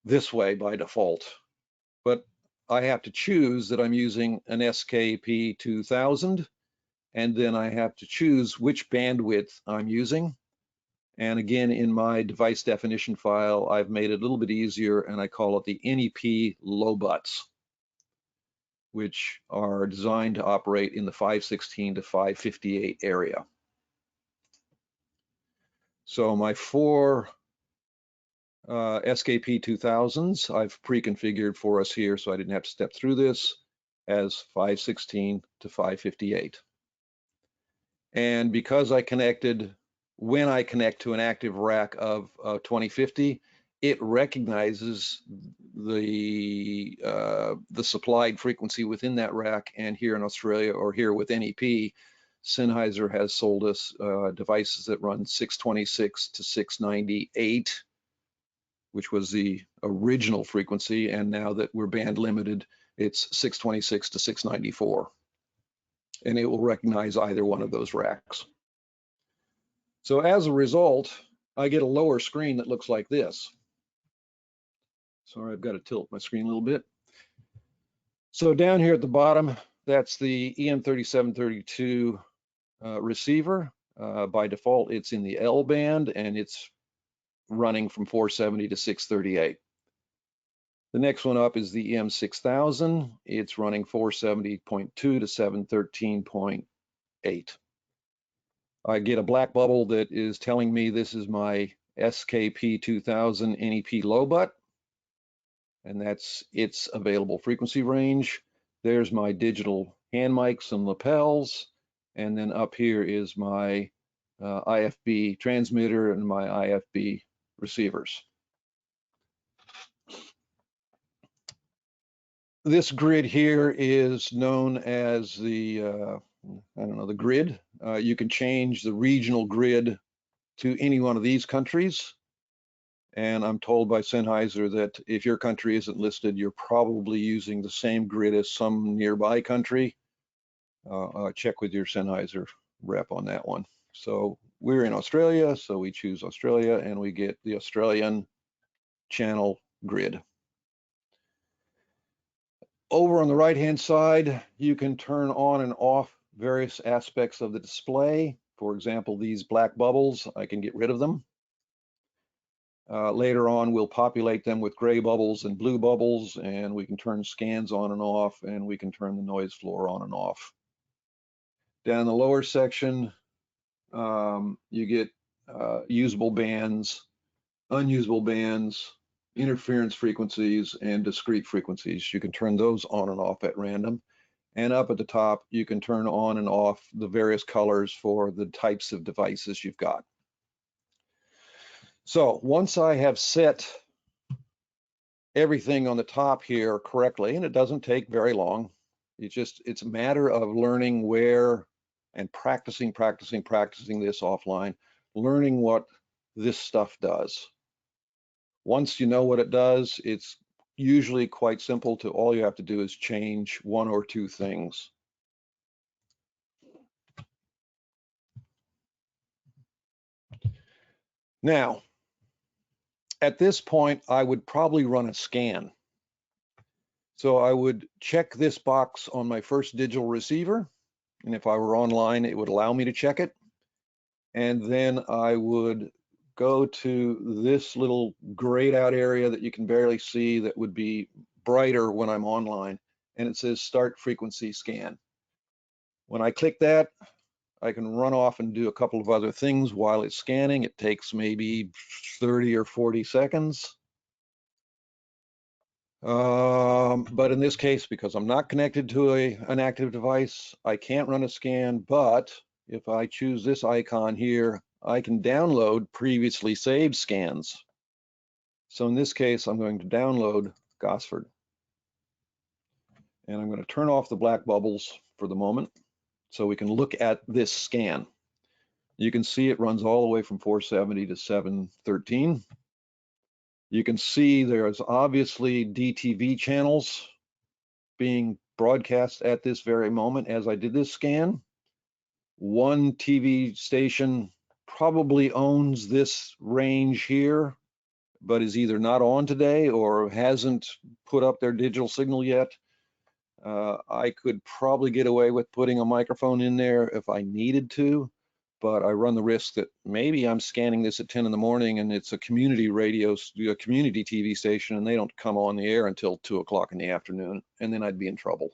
Speaker 4: this way by default, but I have to choose that I'm using an SKP 2000, and then I have to choose which bandwidth I'm using. And again, in my device definition file, I've made it a little bit easier and I call it the NEP low butts, which are designed to operate in the 516 to 558 area. So my 4 SKP 2000s, I've pre-configured for us here, so I didn't have to step through this, as 516 to 558. And because I connected, when I connect to an active rack of 2050, it recognizes the supplied frequency within that rack, and here in Australia or here with NEP, Sennheiser has sold us devices that run 626 to 698, which was the original frequency, and now that we're band limited, it's 626 to 694. And it will recognize either one of those racks. So as a result, I get a lower screen that looks like this. Sorry, I've got to tilt my screen a little bit. So down here at the bottom, that's the EM3732 receiver. By default, it's in the L band, and it's running from 470 to 638. The next one up is the EM6000. It's running 470.2 to 713.8. I get a black bubble that is telling me this is my SKP 2000 NEP low butt, and that's its available frequency range. There's my digital hand mics and lapels, and then up here is my IFB transmitter and my IFB receivers. This grid here is known as the, I don't know, the grid. You can change the regional grid to any one of these countries. And I'm told by Sennheiser that if your country isn't listed, you're probably using the same grid as some nearby country. Check with your Sennheiser rep on that one. So we're in Australia, so we choose Australia, and we get the Australian channel grid. Over on the right-hand side, you can turn on and off various aspects of the display. For example, these black bubbles, I can get rid of them. Later on, we'll populate them with gray bubbles and blue bubbles, and we can turn scans on and off, and we can turn the noise floor on and off. Down the lower section, you get usable bands, unusable bands, interference frequencies, and discrete frequencies. You can turn those on and off at random. And up at the top, you can turn on and off the various colors for the types of devices you've got. So once I have set everything on the top here correctly, and it doesn't take very long, it's a matter of learning where and practicing this offline, learning what this stuff does. Once you know what it does, it's usually quite simple to, all you have to do is change one or two things. Now, at this point, I would probably run a scan. So I would check this box on my first digital receiver, and if I were online, it would allow me to check it. And then I would go to this little grayed out area that you can barely see that would be brighter when I'm online, and it says start frequency scan. When I click that, I can run off and do a couple of other things while it's scanning. It takes maybe 30 or 40 seconds. But in this case, because I'm not connected to an active device, I can't run a scan. But if I choose this icon here, I can download previously saved scans. So in this case, I'm going to download Gosford. And I'm going to turn off the black bubbles for the moment so we can look at this scan. You can see it runs all the way from 470 to 713. You can see there's obviously DTV channels being broadcast at this very moment as I did this scan. One TV station probably owns this range here, but is either not on today or hasn't put up their digital signal yet. I could probably get away with putting a microphone in there if I needed to, but I run the risk that maybe I'm scanning this at 10 in the morning and it's a community radio, a community TV station, and they don't come on the air until 2 o'clock in the afternoon, and then I'd be in trouble.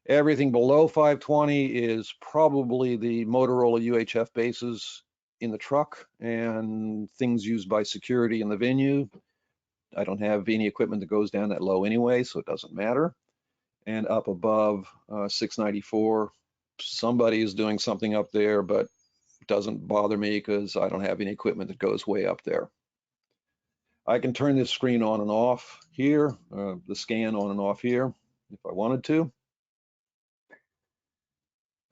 Speaker 4: Everything below 520 is probably the Motorola UHF bases in the truck and things used by security in the venue. I don't have any equipment that goes down that low anyway, so it doesn't matter. And up above 694, somebody is doing something up there, but it doesn't bother me because I don't have any equipment that goes way up there. I can turn this screen on and off here, the scan on and off here if I wanted to.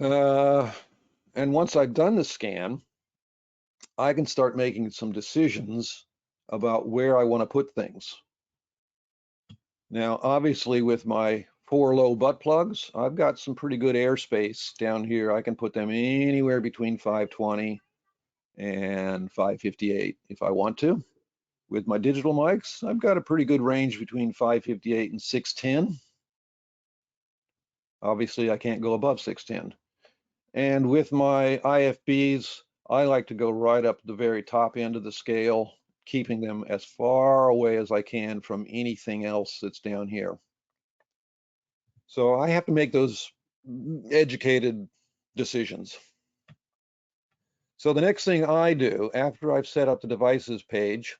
Speaker 4: And once I've done the scan, I can start making some decisions about where I want to put things. Now, obviously, with my 4 low butt plugs, I've got some pretty good airspace down here. I can put them anywhere between 520 and 558 if I want to. With my digital mics, I've got a pretty good range between 558 and 610. Obviously, I can't go above 610. And with my IFBs, I like to go right up the very top end of the scale, keeping them as far away as I can from anything else that's down here. So I have to make those educated decisions. So the next thing I do after I've set up the devices page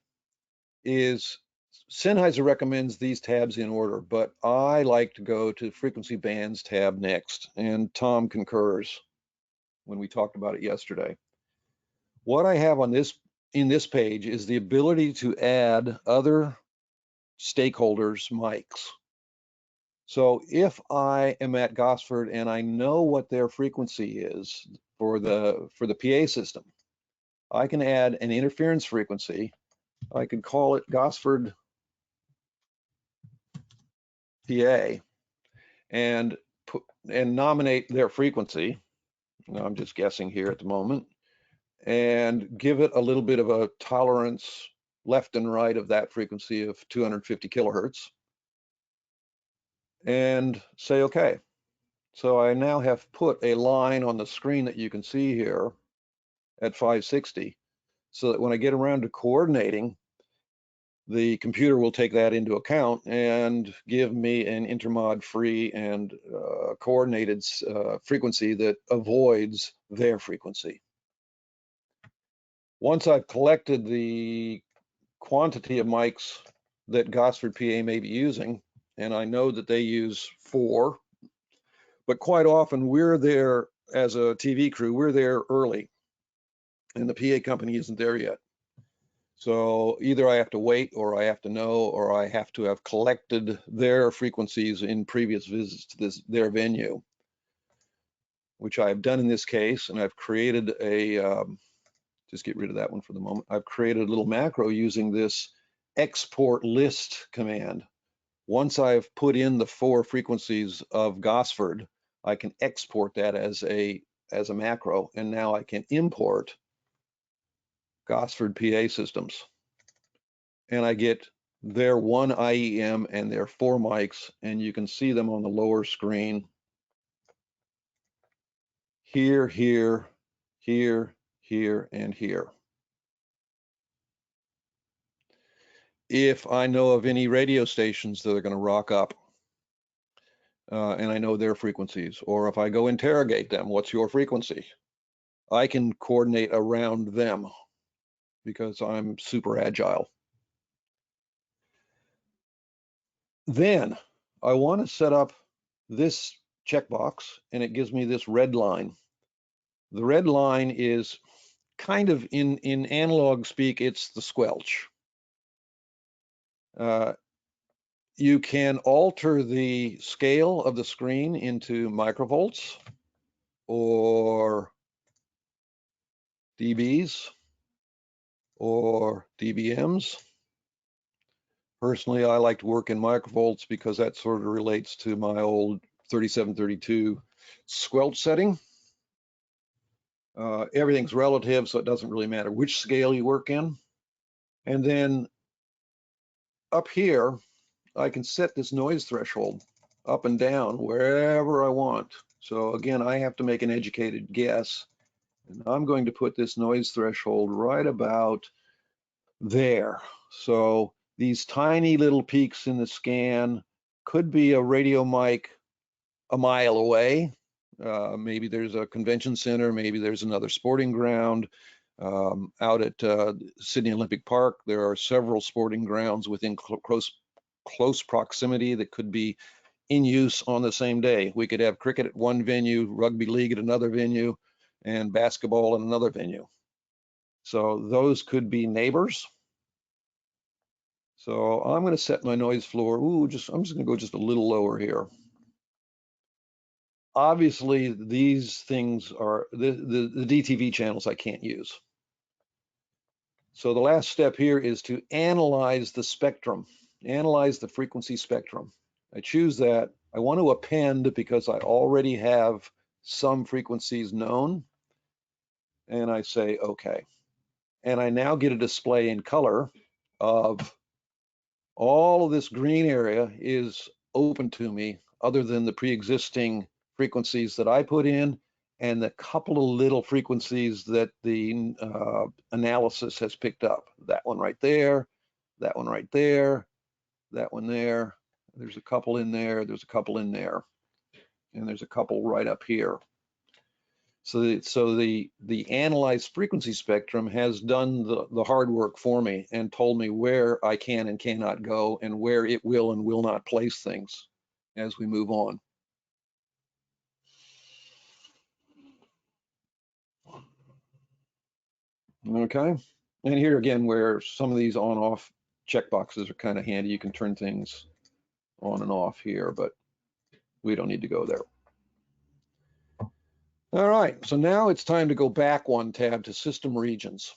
Speaker 4: is Sennheiser recommends these tabs in order, but I like to go to frequency bands tab next, and Tom concurs when we talked about it yesterday. What I have on this in this page is the ability to add other stakeholders' mics. So if I am at Gosford and I know what their frequency is for the PA system, I can add an interference frequency. I could call it Gosford PA and nominate their frequency. Now, I'm just guessing here at the moment, and give it a little bit of a tolerance left and right of that frequency of 250 kilohertz, and say okay. So I now have put a line on the screen that you can see here at 560, so that when I get around to coordinating, the computer will take that into account and give me an intermod free and coordinated frequency that avoids their frequency. Once I've collected the quantity of mics that Gosford PA may be using, and I know that they use 4, but quite often we're there as a TV crew, we're there early, and the PA company isn't there yet. So either I have to wait, or I have to know, or I have to have collected their frequencies in previous visits to their venue, which I've done in this case. And I've created a, just get rid of that one for the moment. I've created a little macro using this export list command. Once I've put in the 4 frequencies of Gosford, I can export that as a macro, and now I can import Gosford PA systems. And I get their 1 IEM and their 4 mics, and you can see them on the lower screen. Here, here, here, here, and here. If I know of any radio stations that are going to rock up, and I know their frequencies, or if I go interrogate them, what's your frequency? I can coordinate around them because I'm super agile. Then I want to set up this checkbox, and it gives me this red line. The red line is kind of in analog speak, it's the squelch. You can alter the scale of the screen into microvolts or dBs or dBms. Personally, I like to work in microvolts because that sort of relates to my old 3732 squelch setting. Everything's relative, so it doesn't really matter which scale you work in. And then up here, I can set this noise threshold up and down wherever I want. So again, I have to make an educated guess. And I'm going to put this noise threshold right about there. So these tiny little peaks in the scan could be a radio mic a mile away. Maybe there's a convention center, maybe there's another sporting ground. Out at Sydney Olympic Park, there are several sporting grounds within close proximity that could be in use on the same day. We could have cricket at one venue, rugby league at another venue, and basketball at another venue. So those could be neighbors. So I'm going to set my noise floor. I'm just going to go just a little lower here. obviously these things are the DTV channels I can't use. So the last step here is to analyze the spectrum, analyze the frequency spectrum. I choose that. I want to append because I already have some frequencies known. And I say, okay. And I now get a display in color of all of this green area is open to me other than the pre-existing frequencies that I put in and the couple of little frequencies that the analysis has picked up. That one right there, that one right there, that one there. There's a couple in there, there's a couple in there, and there's a couple right up here. So the analyzed frequency spectrum has done the hard work for me and told me where I can and cannot go and where it will and will not place things as we move on. Okay, and here again, where some of these on-off checkboxes are kind of handy, you can turn things on and off here, but we don't need to go there. All right, so now it's time to go back one tab to system regions.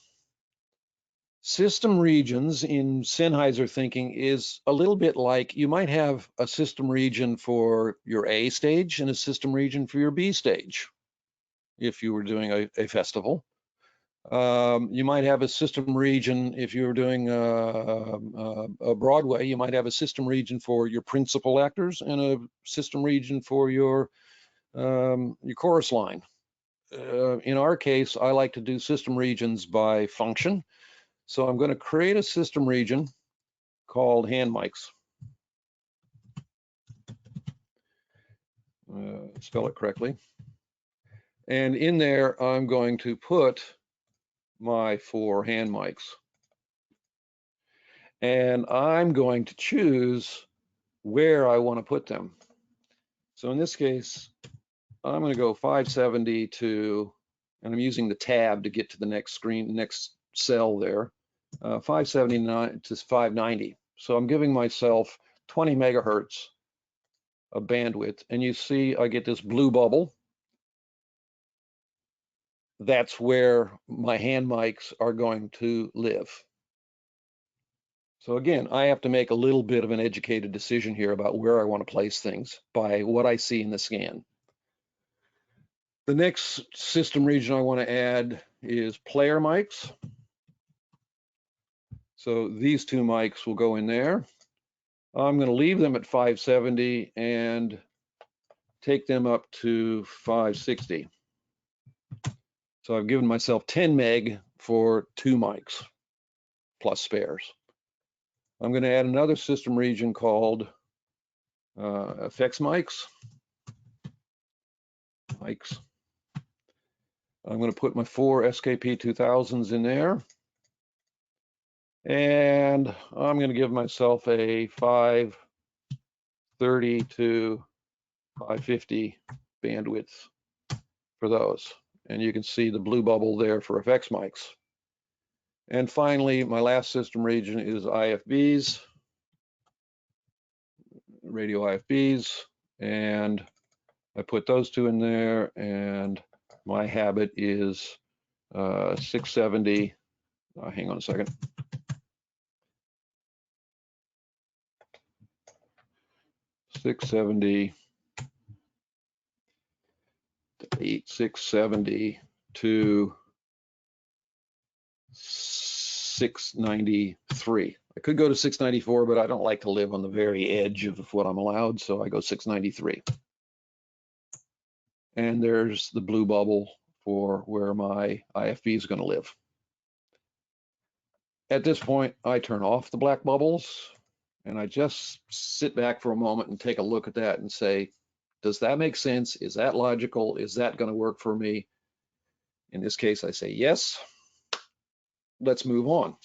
Speaker 4: System regions in Sennheiser thinking is a little bit like you might have a system region for your A stage and a system region for your B stage. If you were doing a festival, you might have a system region. If you were doing a Broadway, you might have a system region for your principal actors and a system region for your chorus line. In our case, I like to do system regions by function. So I'm going to create a system region called hand mics. Spell it correctly. And in there, I'm going to put my 4 hand mics. And I'm going to choose where I want to put them. So in this case, I'm going to go 570 to, and I'm using the tab to get to the next screen, next cell there, 579 to 590. So I'm giving myself 20 megahertz of bandwidth, and you see I get this blue bubble. That's where my hand mics are going to live. So again, I have to make a little bit of an educated decision here about where I want to place things by what I see in the scan. The next system region I want to add is player mics. So these 2 mics will go in there. I'm going to leave them at 570 and take them up to 560. So I've given myself 10 meg for 2 mics plus spares. I'm going to add another system region called effects mics. I'm going to put my 4 SKP 2000s in there. And I'm going to give myself a 530 to 550 bandwidth for those. And you can see the blue bubble there for effects mics. And finally, my last system region is IFBs, radio IFBs, and I put those 2 in there, and my habit is 670, hang on a second. 670 to 693. I could go to 694, but I don't like to live on the very edge of what I'm allowed, so I go 693. And there's the blue bubble for where my IFB is going to live. At this point, I turn off the black bubbles, and I just sit back for a moment and take a look at that and say, does that make sense? Is that logical? Is that going to work for me? In this case, I say yes. Let's move on.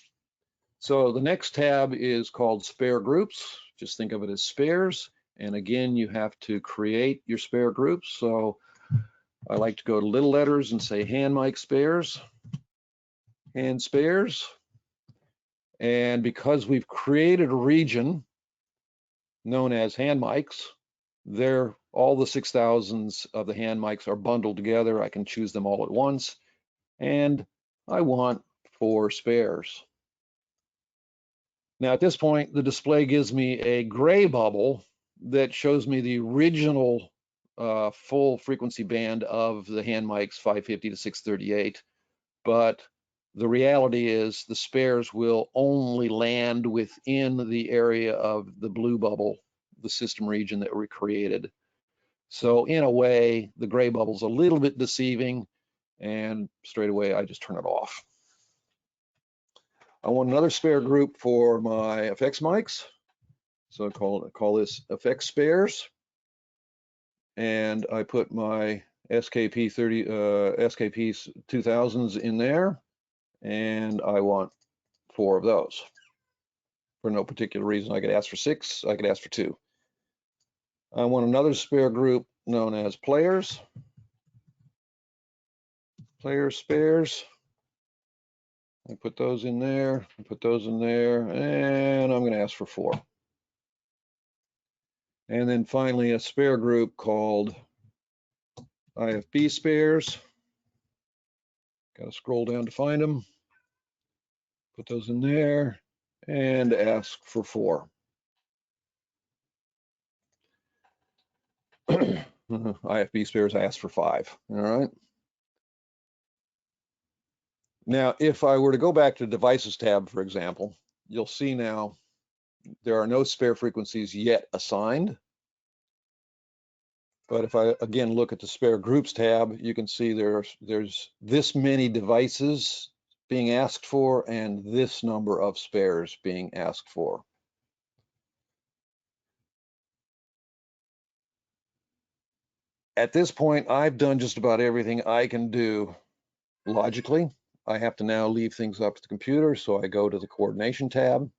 Speaker 4: So the next tab is called spare groups. Just think of it as spares. And again, you have to create your spare groups. So I like to go to little letters and say hand mic spares, hand spares. And because we've created a region known as hand mics, all the 6000s of the hand mics are bundled together. I can choose them all at once, and I want 4 spares. Now at this point, the display gives me a gray bubble that shows me the original full frequency band of the hand mics 550 to 638, but the reality is the spares will only land within the area of the blue bubble, the system region that we created. So in a way, the gray bubble's a little bit deceiving, and straight away I just turn it off. I want another spare group for my effects mics. So I call this effects spares. And I put my SKP 2000s in there, and I want 4 of those. For no particular reason, I could ask for 6, I could ask for 2. I want another spare group known as players. Player spares. I put those in there, I put those in there, and I'm going to ask for 4. And then finally, a spare group called IFB spares. Got to scroll down to find them. Put those in there and ask for 4. IFB spares, I asked for 5. All right. Now, if I were to go back to Devices tab, for example, you'll see now there are no spare frequencies yet assigned. But if I again look at the Spare Groups tab, you can see there's this many devices being asked for and this number of spares being asked for. At this point, I've done just about everything I can do logically. I have to now leave things up to the computer, so I go to the Coordination tab.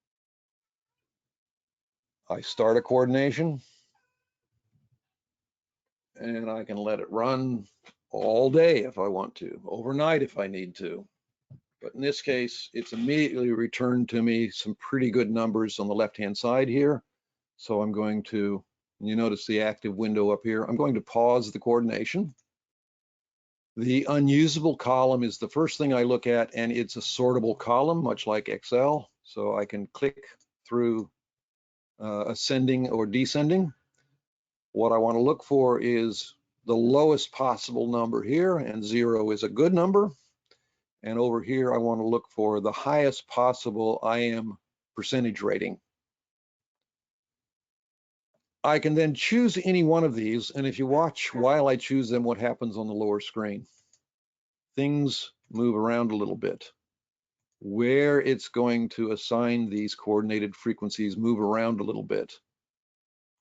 Speaker 4: I start a coordination, and I can let it run all day if I want to, overnight if I need to. But in this case, it's immediately returned to me some pretty good numbers on the left-hand side here. So I'm going to, you notice the active window up here, I'm going to pause the coordination. The unusable column is the first thing I look at, and it's a sortable column, much like Excel. So I can click through ascending or descending. What I want to look for is the lowest possible number here, and 0 is a good number. And over here, I want to look for the highest possible IM percentage rating. I can then choose any one of these, and if you watch while I choose them, what happens on the lower screen? Things move around a little bit. Where it's going to assign these coordinated frequencies move around a little bit.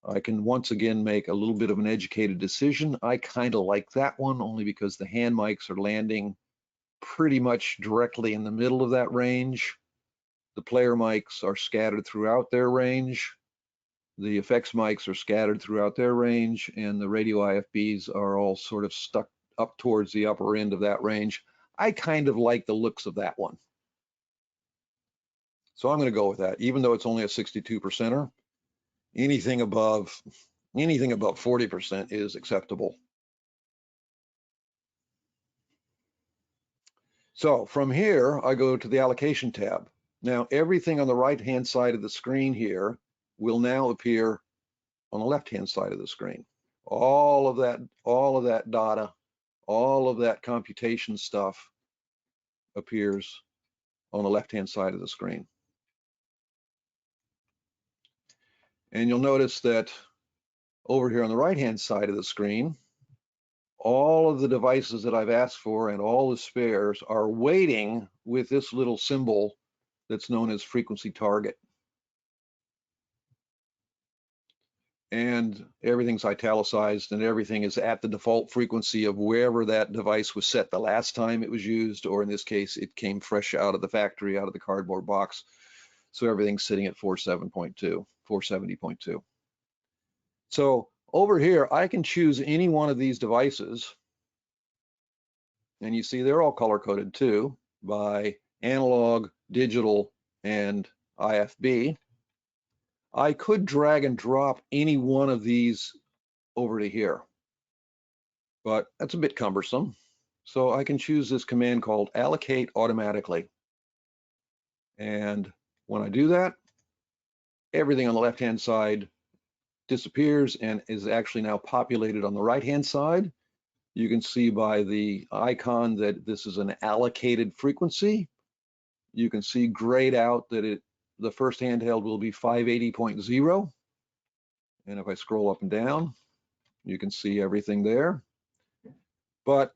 Speaker 4: I can once again make a little bit of an educated decision. I kind of like that one only because the hand mics are landing pretty much directly in the middle of that range. The player mics are scattered throughout their range. The effects mics are scattered throughout their range, and the radio IFBs are all sort of stuck up towards the upper end of that range. I kind of like the looks of that one. So I'm going to go with that, even though it's only a 62%er. Anything above 40% is acceptable. So from here, I go to the allocation tab. Now, everything on the right-hand side of the screen here will now appear on the left-hand side of the screen. All of that data, all of that computation stuff appears on the left-hand side of the screen. And you'll notice that over here on the right-hand side of the screen, all of the devices that I've asked for and all the spares are waiting with this little symbol that's known as frequency target. And everything's italicized and everything is at the default frequency of wherever that device was set the last time it was used, or in this case, it came fresh out of the factory, out of the cardboard box. So everything's sitting at 470.2. So over here, I can choose any one of these devices. And you see they're all color coded too by analog, digital, and IFB. I could drag and drop any one of these over to here. But that's a bit cumbersome. So I can choose this command called allocate automatically. And when I do that, everything on the left-hand side disappears and is actually now populated on the right-hand side. You can see by the icon that this is an allocated frequency. You can see grayed out that the first handheld will be 580.0. And if I scroll up and down, you can see everything there. But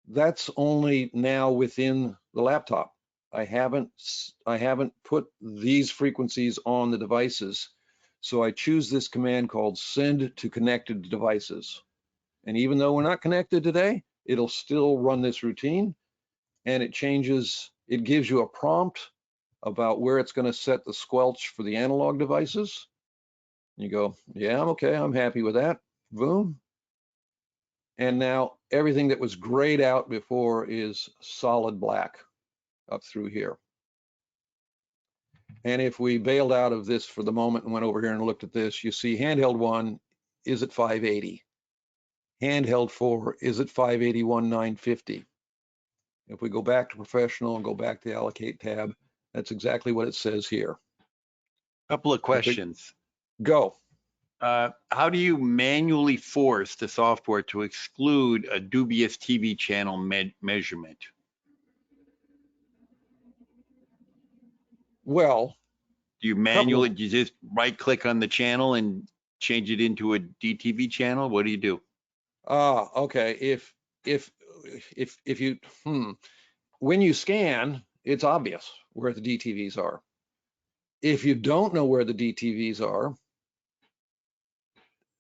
Speaker 4: that's only now within the laptop. I haven't put these frequencies on the devices. So I choose this command called send to connected devices. And even though we're not connected today, it'll still run this routine, and it gives you a prompt about where it's going to set the squelch for the analog devices. You go, yeah, I'm okay, I'm happy with that. Boom. And now everything that was grayed out before is solid black up through here. And if we bailed out of this for the moment and went over here and looked at this, you see handheld 1 is at 580. Handheld 4 is at 581,950. If we go back to professional and go back to the allocate tab, that's exactly what it says here.
Speaker 3: Couple of questions.
Speaker 4: Go.
Speaker 3: How do you manually force the software to exclude a dubious TV channel measurement?
Speaker 4: Well,
Speaker 3: Do you manually, do you just right click on the channel and change it into a DTV channel? What do you do?
Speaker 4: okay. If you, when you scan, it's obvious where the DTVs are. If you don't know where the DTVs are,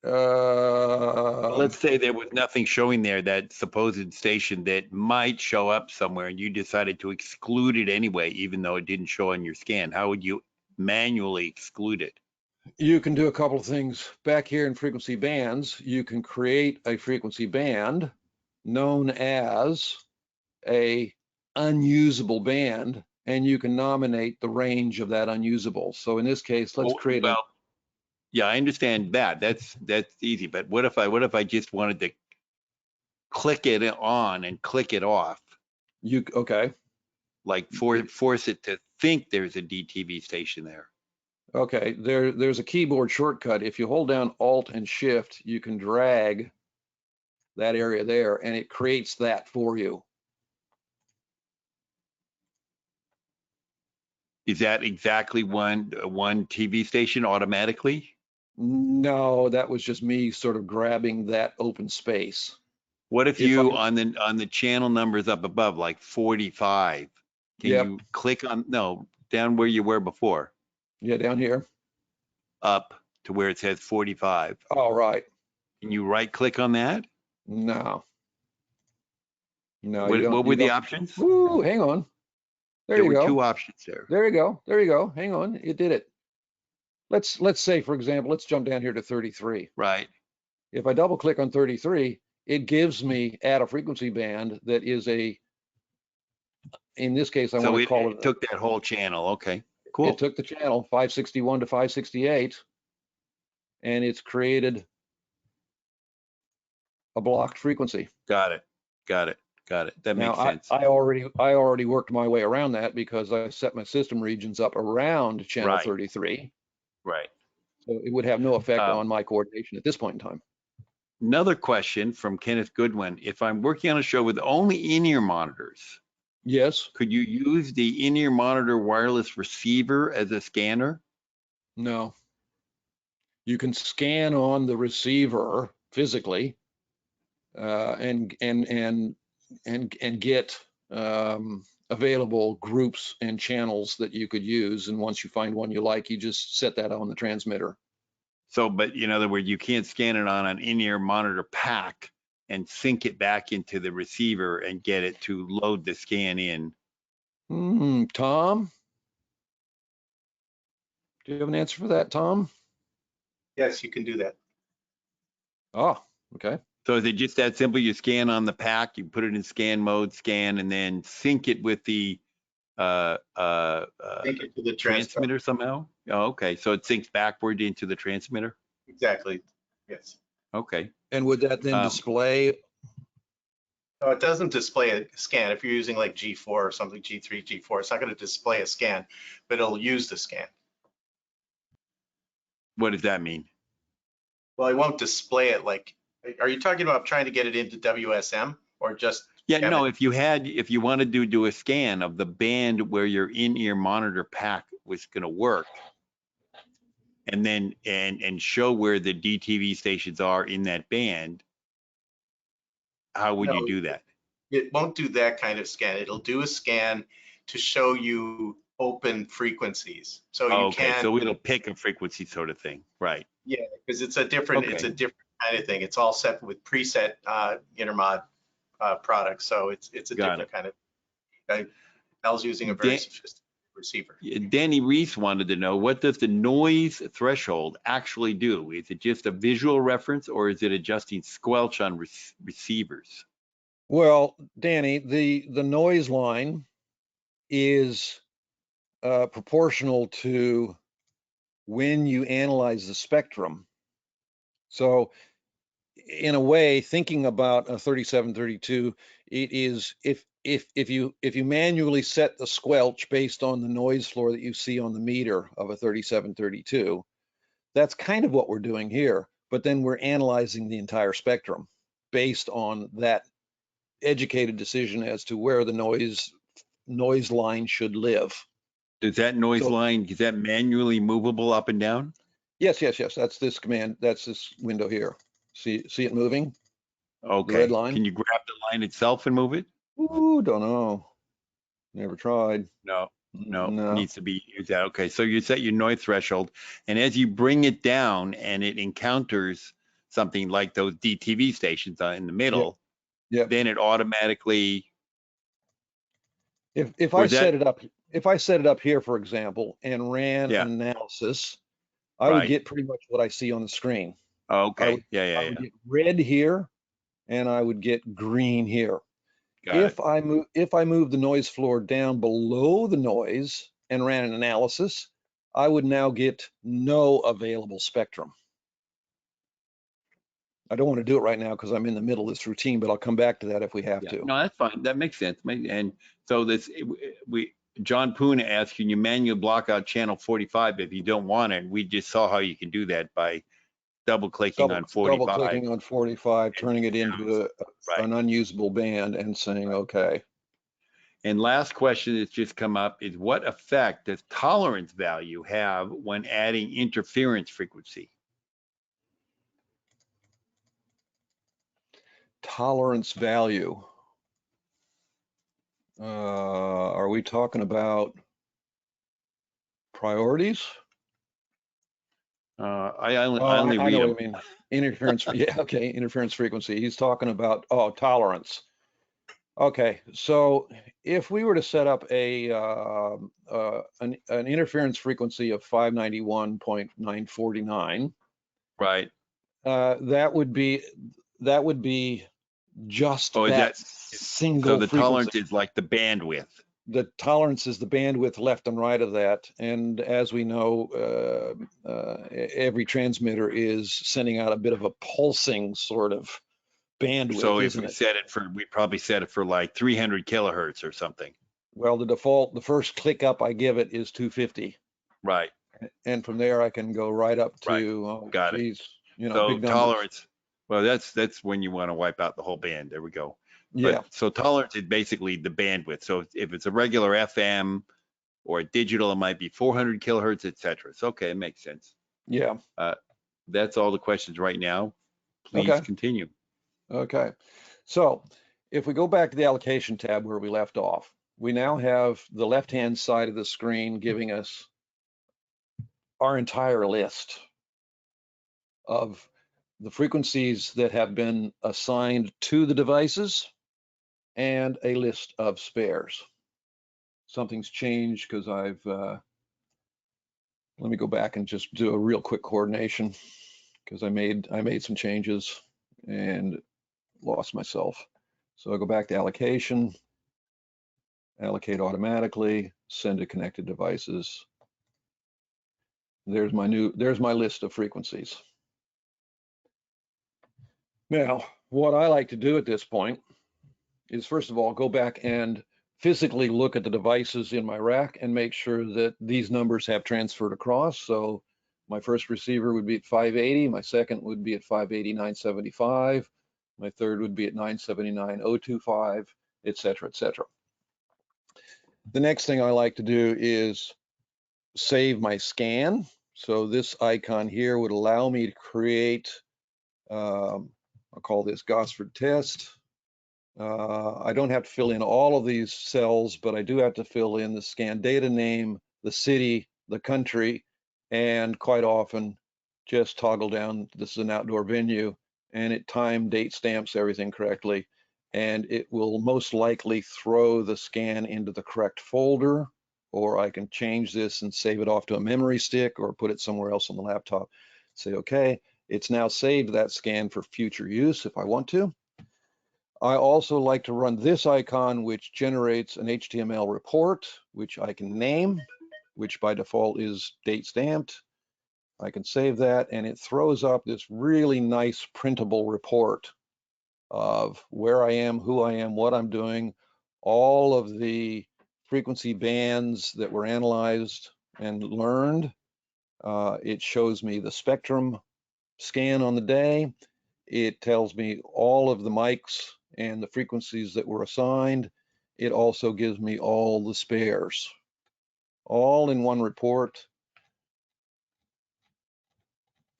Speaker 3: Let's say there was nothing showing there, that supposed station that might show up somewhere, and you decided to exclude it anyway, even though it didn't show on your scan. How would you manually exclude it?
Speaker 4: you can do a couple of things. Back here in frequency bands, you can create a frequency band known as a unusable band, and you can nominate the range of that unusable. So in this case, let's create a.
Speaker 3: Yeah, I understand that. That's easy. But what if I just wanted to click it on and click it off?
Speaker 4: Okay.
Speaker 3: Like force it to think there's a DTV station there.
Speaker 4: Okay, there's a keyboard shortcut. If you hold down Alt and Shift, you can drag that area there, and it creates that for you.
Speaker 3: Is that exactly one TV station automatically?
Speaker 4: No, that was just me sort of grabbing that open space.
Speaker 3: What if you on the channel numbers up above, like 45, can
Speaker 4: Yep.
Speaker 3: you click on, no, down where you were before,
Speaker 4: Yeah, down here.
Speaker 3: up to where it says 45?
Speaker 4: All right.
Speaker 3: Can you right click on that?
Speaker 4: No. No,
Speaker 3: What were the options?
Speaker 4: Ooh, hang on. There you
Speaker 3: were
Speaker 4: go.
Speaker 3: 2 options there.
Speaker 4: There you go. There you go. Hang on. It did it. Let's say, for example, let's jump down here to 33.
Speaker 3: Right.
Speaker 4: If I double click on 33, it gives me at a frequency band that is in this case, I want to call it.
Speaker 3: Took that whole channel. Okay, cool.
Speaker 4: It took the channel 561 to 568, and it's created a blocked frequency.
Speaker 3: Got it. That makes sense.
Speaker 4: I already worked my way around that because I set my system regions up around channel 33.
Speaker 3: Right.
Speaker 4: So it would have no effect on my coordination at this point in time.
Speaker 3: Another question from Kenneth Goodwin. If I'm working on a show with only in-ear monitors,
Speaker 4: yes,
Speaker 3: could you use the in-ear monitor wireless receiver as a scanner?
Speaker 4: No. You can scan on the receiver physically and get available groups and channels that you could use. And once you find one you like, you just set that on the transmitter.
Speaker 3: So, but in other words, you can't scan it on an in-ear monitor pack and sync it back into the receiver and get it to load the scan in.
Speaker 4: Tom? Do you have an answer for that, Tom?
Speaker 5: Yes, you can do that.
Speaker 4: Oh, okay.
Speaker 3: So is it just that simple? You scan on the pack, you put it in scan mode, scan, and then sync it with the
Speaker 5: Sync it to the
Speaker 3: transmitter somehow? Oh, okay. So it syncs backward into the transmitter?
Speaker 5: Exactly. Yes.
Speaker 3: Okay.
Speaker 4: And would that then display?
Speaker 5: So it doesn't display a scan. If you're using like G4 or something, G3, G4, it's not going to display a scan, but it'll use the scan.
Speaker 3: What does that mean?
Speaker 5: Well, it won't display it like, are you talking about trying to get it into WSM or just?
Speaker 3: Yeah,
Speaker 5: have
Speaker 3: no,
Speaker 5: it-
Speaker 3: if you wanted to do a scan of the band where your in-ear monitor pack was going to work, and then and show where the DTV stations are in that band, how would you
Speaker 5: No,
Speaker 3: do that?
Speaker 5: it won't do that kind of scan. It'll do a scan to show you open frequencies. So you
Speaker 3: Okay,
Speaker 5: can,
Speaker 3: so it'll pick a frequency sort of thing, right?
Speaker 5: yeah, because it's a different kind of thing. It's all set with preset intermod products. So it's a
Speaker 3: Got
Speaker 5: different kind of, Al's using a very sophisticated receiver.
Speaker 3: Danny Reese wanted to know, what does the noise threshold actually do? Is it just a visual reference, or is it adjusting squelch on receivers?
Speaker 4: Well, Danny, the noise line is proportional to when you analyze the spectrum. So in a way, thinking about a 3732, it is if you manually set the squelch based on the noise floor that you see on the meter of a 3732, that's kind of what we're doing here. But then we're analyzing the entire spectrum based on that educated decision as to where the noise line should live.
Speaker 3: Does that noise
Speaker 4: So-
Speaker 3: line, is that manually movable up and down?
Speaker 4: Yes. That's this command. That's this window here. See it moving?
Speaker 3: Okay.
Speaker 4: red line?
Speaker 3: Can you grab the line itself and move it?
Speaker 4: Ooh, don't know. Never tried.
Speaker 3: No,
Speaker 4: No.
Speaker 3: needs to be used out. Okay, so you set your noise threshold, and as you bring it down and it encounters something like those DTV stations in the middle,
Speaker 4: Yep.
Speaker 3: then it automatically,
Speaker 4: If
Speaker 3: Or
Speaker 4: I
Speaker 3: is that-
Speaker 4: set it up, if I set it up here, for example, and ran
Speaker 3: Yeah.
Speaker 4: an analysis, I would
Speaker 3: Right.
Speaker 4: get pretty much what I see on the screen.
Speaker 3: okay,
Speaker 4: would-
Speaker 3: yeah,
Speaker 4: I would get red here, and I would get green here.
Speaker 3: got it.
Speaker 4: If I move the noise floor down below the noise and ran an analysis, I would now get no available spectrum. I don't want to do it right now because I'm in the middle of this routine, but I'll come back to that if we have
Speaker 3: Yeah.
Speaker 4: to.
Speaker 3: No, that's fine. That makes sense. And so John Poon asked, can you manually block out channel 45 if you don't want it? We just saw how you can do that by double clicking on 45.
Speaker 4: Double clicking on 45, turning it into
Speaker 3: Right.
Speaker 4: an unusable band and saying, okay.
Speaker 3: And last question that's just come up is, what effect does tolerance value have when adding interference frequency?
Speaker 4: Tolerance value. Are we talking about priorities?
Speaker 3: I only
Speaker 4: I
Speaker 3: read
Speaker 4: know what
Speaker 3: them.
Speaker 4: you mean. Interference, yeah, okay, interference frequency. He's talking about, tolerance. Okay, so if we were to set up an interference frequency of 591.949,
Speaker 3: Right.
Speaker 4: that would be just
Speaker 3: Oh, is
Speaker 4: that
Speaker 3: that
Speaker 4: single
Speaker 3: so? The
Speaker 4: frequency.
Speaker 3: tolerance is like the bandwidth.
Speaker 4: The tolerance is the bandwidth left and right of that. And as we know, every transmitter is sending out a bit of a pulsing sort of bandwidth,
Speaker 3: So if
Speaker 4: isn't
Speaker 3: we
Speaker 4: it?
Speaker 3: set it for, we probably set it for like 300 kilohertz or something.
Speaker 4: Well, the first click up I give it is 250.
Speaker 3: Right.
Speaker 4: And from there I can go right up to,
Speaker 3: Right. Got it.
Speaker 4: geez,
Speaker 3: So
Speaker 4: big numbers.
Speaker 3: tolerance, well, that's when you want to wipe out the whole band. There we go.
Speaker 4: Yeah,
Speaker 3: But, so tolerance is basically the bandwidth. So if it's a regular FM or a digital, it might be 400 kilohertz, et cetera. So, okay, it makes sense.
Speaker 4: yeah,
Speaker 3: That's all the questions right now. Please
Speaker 4: Okay.
Speaker 3: continue.
Speaker 4: okay. So if we go back to the allocation tab where we left off, we now have the left-hand side of the screen giving us our entire list of the frequencies that have been assigned to the devices and a list of spares. Something's changed because let me go back and just do a real quick coordination because I made some changes and lost myself. So I go back to allocation, allocate automatically, send to connected devices. There's my list of frequencies. Now, what I like to do at this point is, first of all, go back and physically look at the devices in my rack and make sure that these numbers have transferred across. So my first receiver would be at 580, my second would be at 580.975, my third would be at 979.025, et cetera, et cetera. The next thing I like to do is save my scan. So this icon here would allow me to create, I'll call this Gosford test. I don't have to fill in all of these cells, but I do have to fill in the scan data name, the city, the country, and quite often just toggle down, this is an outdoor venue, and it time date stamps everything correctly. And it will most likely throw the scan into the correct folder, or I can change this and save it off to a memory stick or put it somewhere else on the laptop. Say, okay, it's now saved that scan for future use if I want to. I also like to run this icon, which generates an HTML report, which I can name, which by default is date stamped. I can save that, and it throws up this really nice printable report of where I am, who I am, what I'm doing, all of the frequency bands that were analyzed and learned. It shows me the spectrum scan on the day. It tells me all of the mics and the frequencies that were assigned. It also gives me all the spares, all in one report.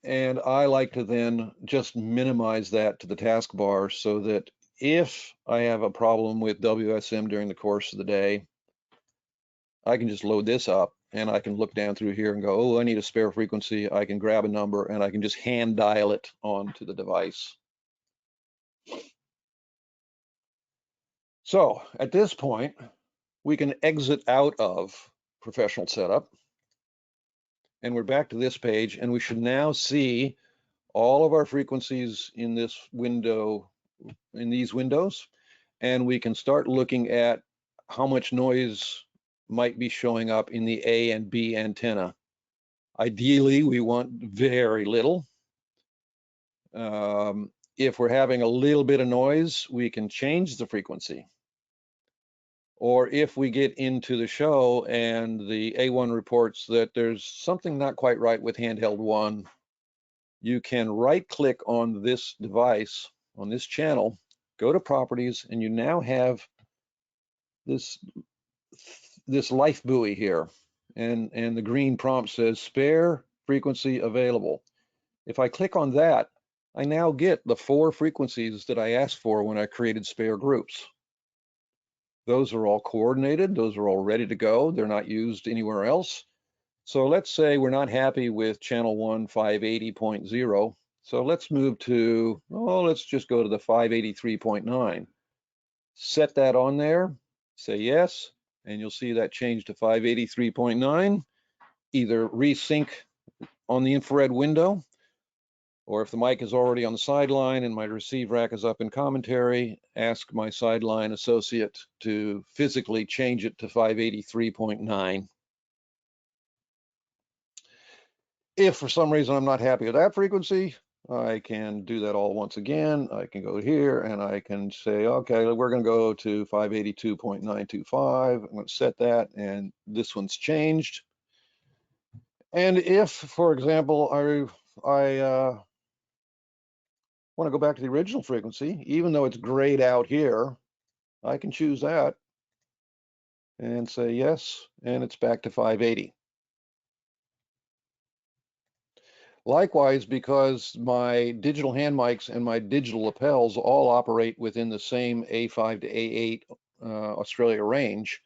Speaker 4: And I like to then just minimize that to the taskbar so that if I have a problem with WSM during the course of the day, I can just load this up and I can look down through here and go, oh, I need a spare frequency. I can grab a number and I can just hand dial it onto the device. So at this point, we can exit out of professional setup. And we're back to this page, and we should now see all of our frequencies in this window, in these windows. And we can start looking at how much noise might be showing up in the A and B antenna. Ideally, we want very little. If we're having a little bit of noise, we can change the frequency. Or if we get into the show and the A1 reports that there's something not quite right with handheld one, you can right click on this device, on this channel, go to properties, and you now have this life buoy here. And the green prompt says spare frequency available. If I click on that, I now get the 4 frequencies that I asked for when I created spare groups. Those are all coordinated. Those are all ready to go. They're not used anywhere else. So let's say we're not happy with channel 1 580.0. So let's move to, oh, let's just go to the 583.9. Set that on there, say yes, and you'll see that change to 583.9. Either resync on the infrared window, or if the mic is already on the sideline and my receive rack is up in commentary, ask my sideline associate to physically change it to 583.9. If for some reason I'm not happy with that frequency, I can do that all once again. I can go here and I can say, okay, we're going to go to 582.925. I'm going to set that, and this one's changed. And if, for example, I want to go back to the original frequency, even though it's grayed out here, I can choose that and say yes, and it's back to 580. Likewise, because my digital hand mics and my digital lapels all operate within the same A5 to A8 Australia range,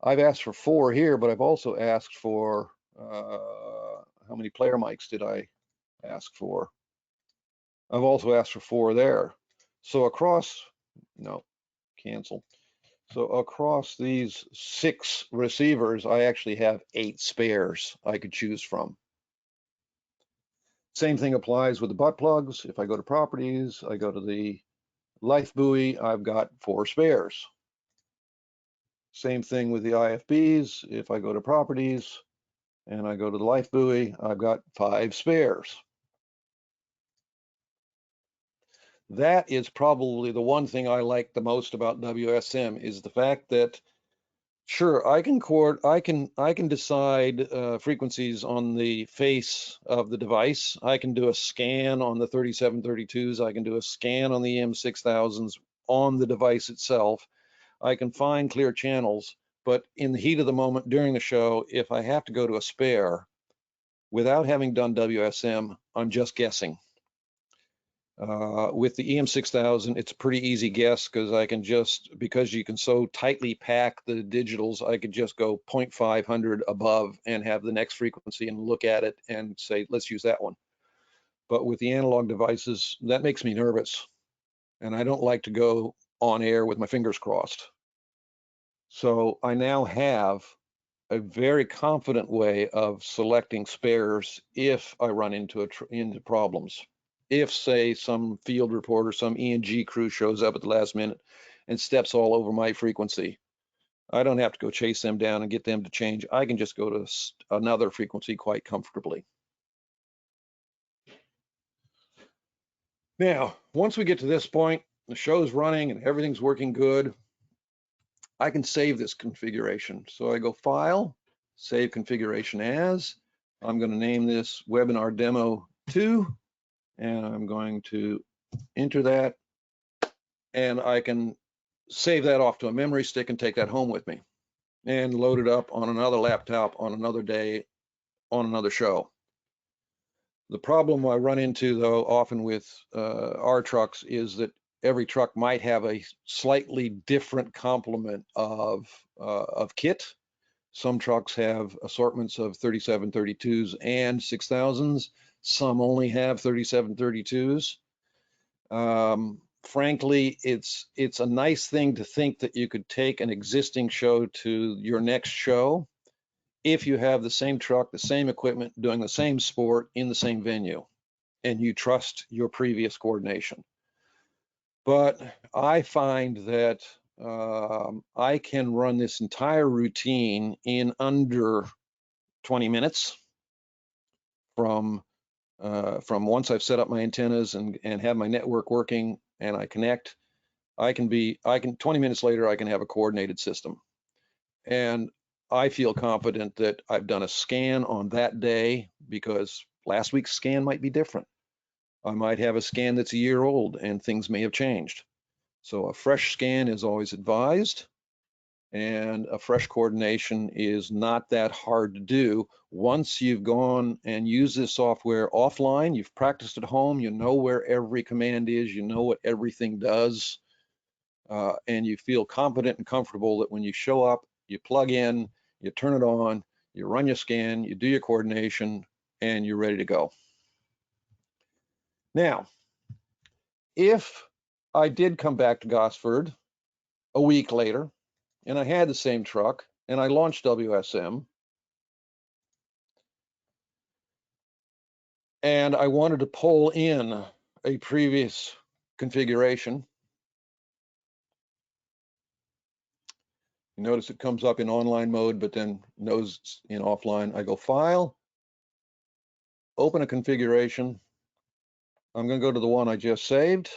Speaker 4: I've asked for 4 here, but I've also asked for, how many player mics did I ask for? I've also asked for 4 there. So across, no, cancel. So across these 6 receivers, I actually have 8 spares I could choose from. Same thing applies with the butt plugs. If I go to properties, I go to the life buoy, I've got 4 spares. Same thing with the IFBs. If I go to properties and I go to the life buoy, I've got 5 spares. that is probably the one thing I like the most about WSM, is the fact that, sure, I can decide frequencies on the face of the device. I can do a scan on the 3732s. I can do a scan on the EM6000s on the device itself. I can find clear channels, but in the heat of the moment during the show, if I have to go to a spare without having done WSM, I'm just guessing. With the EM6000, it's a pretty easy guess, because you can so tightly pack the digitals, I could just go 0.500 above and have the next frequency and look at it and say, let's use that one. But with the analog devices, that makes me nervous. And I don't like to go on air with my fingers crossed. So I now have a very confident way of selecting spares if I run into problems. If, say, some field reporter, some E&G crew shows up at the last minute and steps all over my frequency, I don't have to go chase them down and get them to change. I can just go to another frequency quite comfortably. Now, once we get to this point, the show's running and everything's working good, I can save this configuration. So I go File, Save Configuration As. I'm going to name this Webinar Demo 2, and I'm going to enter that, and I can save that off to a memory stick and take that home with me and load it up on another laptop on another day on another show. The problem I run into, though, often with our trucks is that every truck might have a slightly different complement of kit. Some trucks have assortments of 3732s and 6000s. Some only have 3732s. Frankly, it's a nice thing to think that you could take an existing show to your next show if you have the same truck, the same equipment, doing the same sport in the same venue, and you trust your previous coordination. But I find that I can run this entire routine in under 20 minutes from once I've set up my antennas and have my network working and I connect. 20 minutes later, I can have a coordinated system. And I feel confident that I've done a scan on that day, because last week's scan might be different. I might have a scan that's a year old and things may have changed. So a fresh scan is always advised, and a fresh coordination is not that hard to do. Once you've gone and used this software offline, you've practiced at home, you know where every command is, you know what everything does, and you feel confident and comfortable that when you show up, you plug in, you turn it on, you run your scan, you do your coordination, and you're ready to go. Now, if I did come back to Gosford a week later and I had the same truck and I launched WSM and I wanted to pull in a previous configuration, you notice it comes up in online mode, but then knows it's in offline. I go File, open a configuration. I'm going to go to the one I just saved.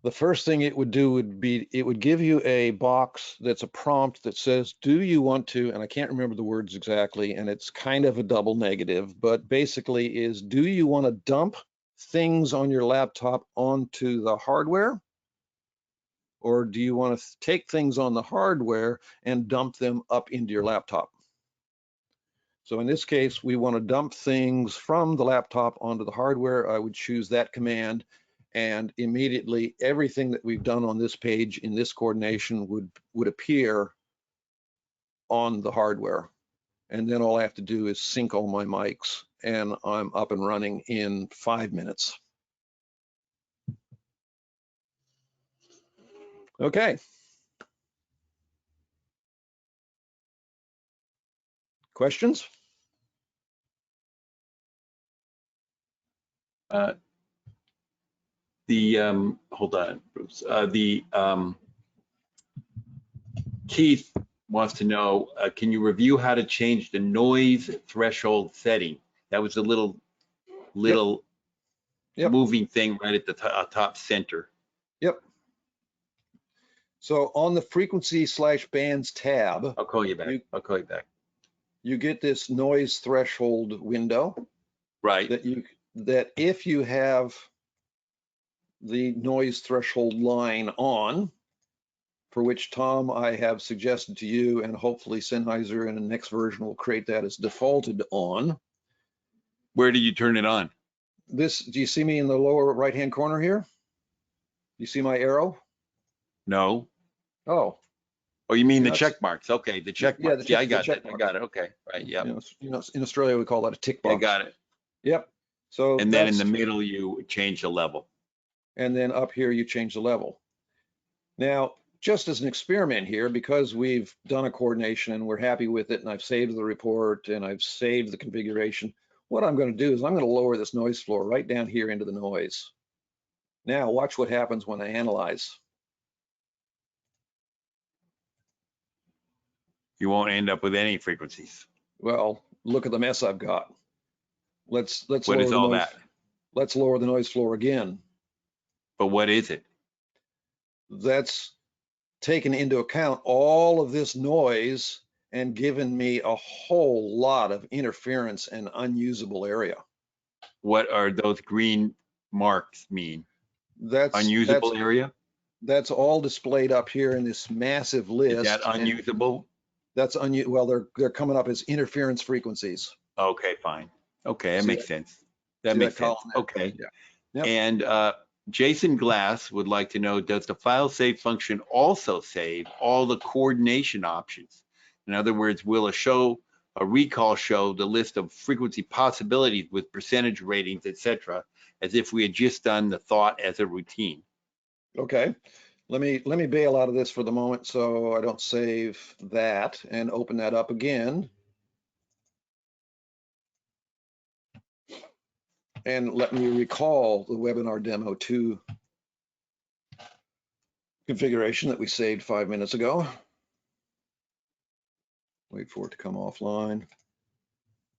Speaker 4: The first thing it would do would be, it would give you a box that's a prompt that says, do you want to, and I can't remember the words exactly, and it's kind of a double negative, but basically is, do you want to dump things on your laptop onto the hardware? Or do you want to take things on the hardware and dump them up into your laptop? So in this case, we want to dump things from the laptop onto the hardware. I would choose that command, and immediately everything that we've done on this page in this coordination would appear on the hardware. And then all I have to do is sync all my mics, and I'm up and running in 5 minutes. Okay. Questions?
Speaker 3: Hold on, Bruce. Keith wants to know, can you review how to change the noise threshold setting? That was a little
Speaker 4: Yep.
Speaker 3: moving thing right at the top center.
Speaker 4: Yep. So on the frequency/bands tab,
Speaker 3: I'll call you back. I'll call you back.
Speaker 4: you get this noise threshold window
Speaker 3: Right.
Speaker 4: that if you have the noise threshold line on, for which, Tom, I have suggested to you, and hopefully Sennheiser in the next version will create that as defaulted on.
Speaker 3: Where do you turn it on?
Speaker 4: This, do you see me in the lower right-hand corner here? You see my arrow?
Speaker 3: No.
Speaker 4: Oh.
Speaker 3: Oh, you mean the
Speaker 4: That's-
Speaker 3: check marks? Okay, the check
Speaker 4: Yeah,
Speaker 3: marks. Yeah, I got
Speaker 4: check
Speaker 3: it. I
Speaker 4: mark.
Speaker 3: got it. Okay, right. Yeah.
Speaker 4: You know, in Australia we call that a tick
Speaker 3: I
Speaker 4: box.
Speaker 3: got it.
Speaker 4: Yep. So
Speaker 3: And then in
Speaker 4: that's-
Speaker 3: the middle, you change the level.
Speaker 4: and then up here you change the level. Now, just as an experiment here, because we've done a coordination and we're happy with it, and I've saved the report and I've saved the configuration, what I'm going to do is I'm going to lower this noise floor right down here into the noise. Now watch what happens when I analyze.
Speaker 3: You won't end up with any frequencies.
Speaker 4: Well, look at the mess I've got. Let's
Speaker 3: What
Speaker 4: lower
Speaker 3: is
Speaker 4: the
Speaker 3: all
Speaker 4: noise.
Speaker 3: that?
Speaker 4: Let's lower the noise floor again.
Speaker 3: But what is it?
Speaker 4: That's taken into account all of this noise and given me a whole lot of interference and unusable area.
Speaker 3: What are those green marks mean?
Speaker 4: That's
Speaker 3: Unusable area?
Speaker 4: That's all displayed up here in this massive list.
Speaker 3: Is that unusable?
Speaker 4: That's well, they're coming up as interference frequencies.
Speaker 3: Okay, fine. Okay, that
Speaker 4: See
Speaker 3: makes sense. That
Speaker 4: see
Speaker 3: makes
Speaker 4: that
Speaker 3: sense.
Speaker 4: column there?
Speaker 3: Okay.
Speaker 4: Yeah. Yep.
Speaker 3: And Jason Glass would like to know, does the file save function also save all the coordination options? In other words, will a recall show the list of frequency possibilities with percentage ratings, etc., as if we had just done the thought as a routine?
Speaker 4: Okay. Let me bail out of this for the moment so I don't save that and open that up again. And let me recall the webinar demo 2 configuration that we saved 5 minutes ago. Wait for it to come offline.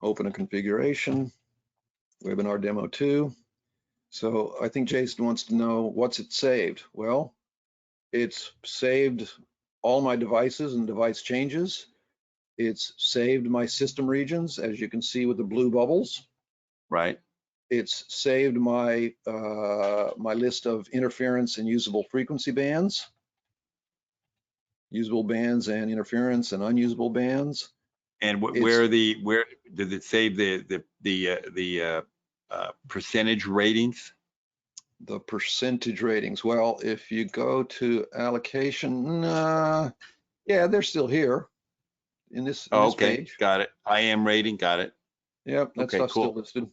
Speaker 4: Open a configuration, webinar demo 2. So I think Jason wants to know what's it saved. Well, it's saved all my devices and device changes. It's saved my system regions, as you can see with the blue bubbles.
Speaker 3: Right.
Speaker 4: It's saved my my list of interference and usable frequency bands, usable bands and interference and unusable bands.
Speaker 3: And where does it save the percentage ratings?
Speaker 4: The percentage ratings. Well, if you go to allocation, yeah, they're still here in this,
Speaker 3: Okay,
Speaker 4: page.
Speaker 3: got it. IM rating, got it.
Speaker 4: Yep, that
Speaker 3: Okay,
Speaker 4: stuff's
Speaker 3: cool.
Speaker 4: still listed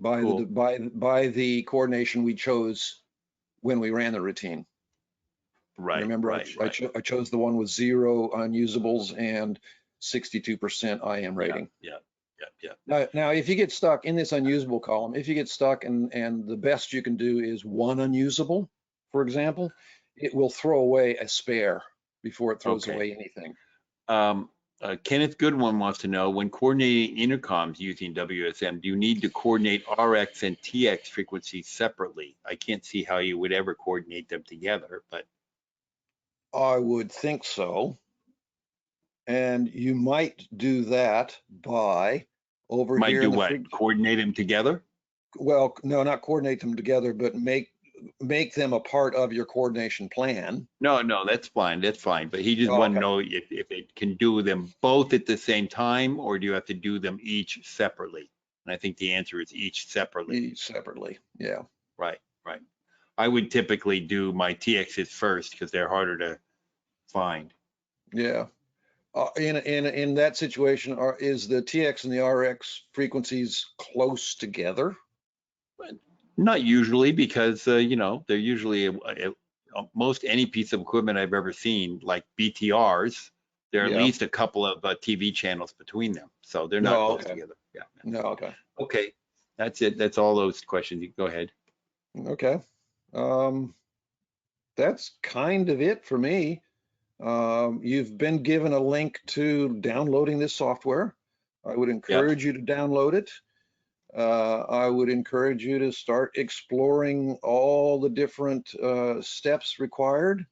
Speaker 4: by
Speaker 3: Cool.
Speaker 4: by the coordination we chose when we ran the routine.
Speaker 3: Right.
Speaker 4: Remember,
Speaker 3: right,
Speaker 4: I chose the one with 0 unusables and 62% IM
Speaker 3: right.
Speaker 4: rating.
Speaker 3: Yeah.
Speaker 4: Now, if you get stuck in this unusable column, if you get stuck and the best you can do is 1 unusable, for example, it will throw away a spare before it throws
Speaker 3: Okay.
Speaker 4: away anything.
Speaker 3: Kenneth Goodwin wants to know, when coordinating intercoms using WSM, do you need to coordinate RX and TX frequencies separately? I can't see how you would ever coordinate them together, but.
Speaker 4: I would think so. And you might do that by over
Speaker 3: Might
Speaker 4: here
Speaker 3: do
Speaker 4: in the
Speaker 3: what? Coordinate them together?
Speaker 4: well, no, not coordinate them together, but make them a part of your coordination plan.
Speaker 3: No, that's fine. That's fine. But he just
Speaker 4: Oh,
Speaker 3: want to
Speaker 4: okay.
Speaker 3: know if it can do them both at the same time, or do you have to do them each separately? And I think the answer is each separately.
Speaker 4: Each separately, yeah.
Speaker 3: Right. I would typically do my TXs first because they're harder to find.
Speaker 4: Yeah. In that situation, is the TX and the RX frequencies close together?
Speaker 3: Not usually, because they're usually most any piece of equipment I've ever seen, like BTRs, there are at
Speaker 4: Yeah.
Speaker 3: least a couple of TV channels between them, so they're not close together. Yeah.
Speaker 4: No, okay.
Speaker 3: Okay, that's it. That's all those questions. You go ahead.
Speaker 4: Okay. That's kind of it for me. You've been given a link to downloading this software. I would encourage you to download it. I would encourage you to start exploring all the different steps required.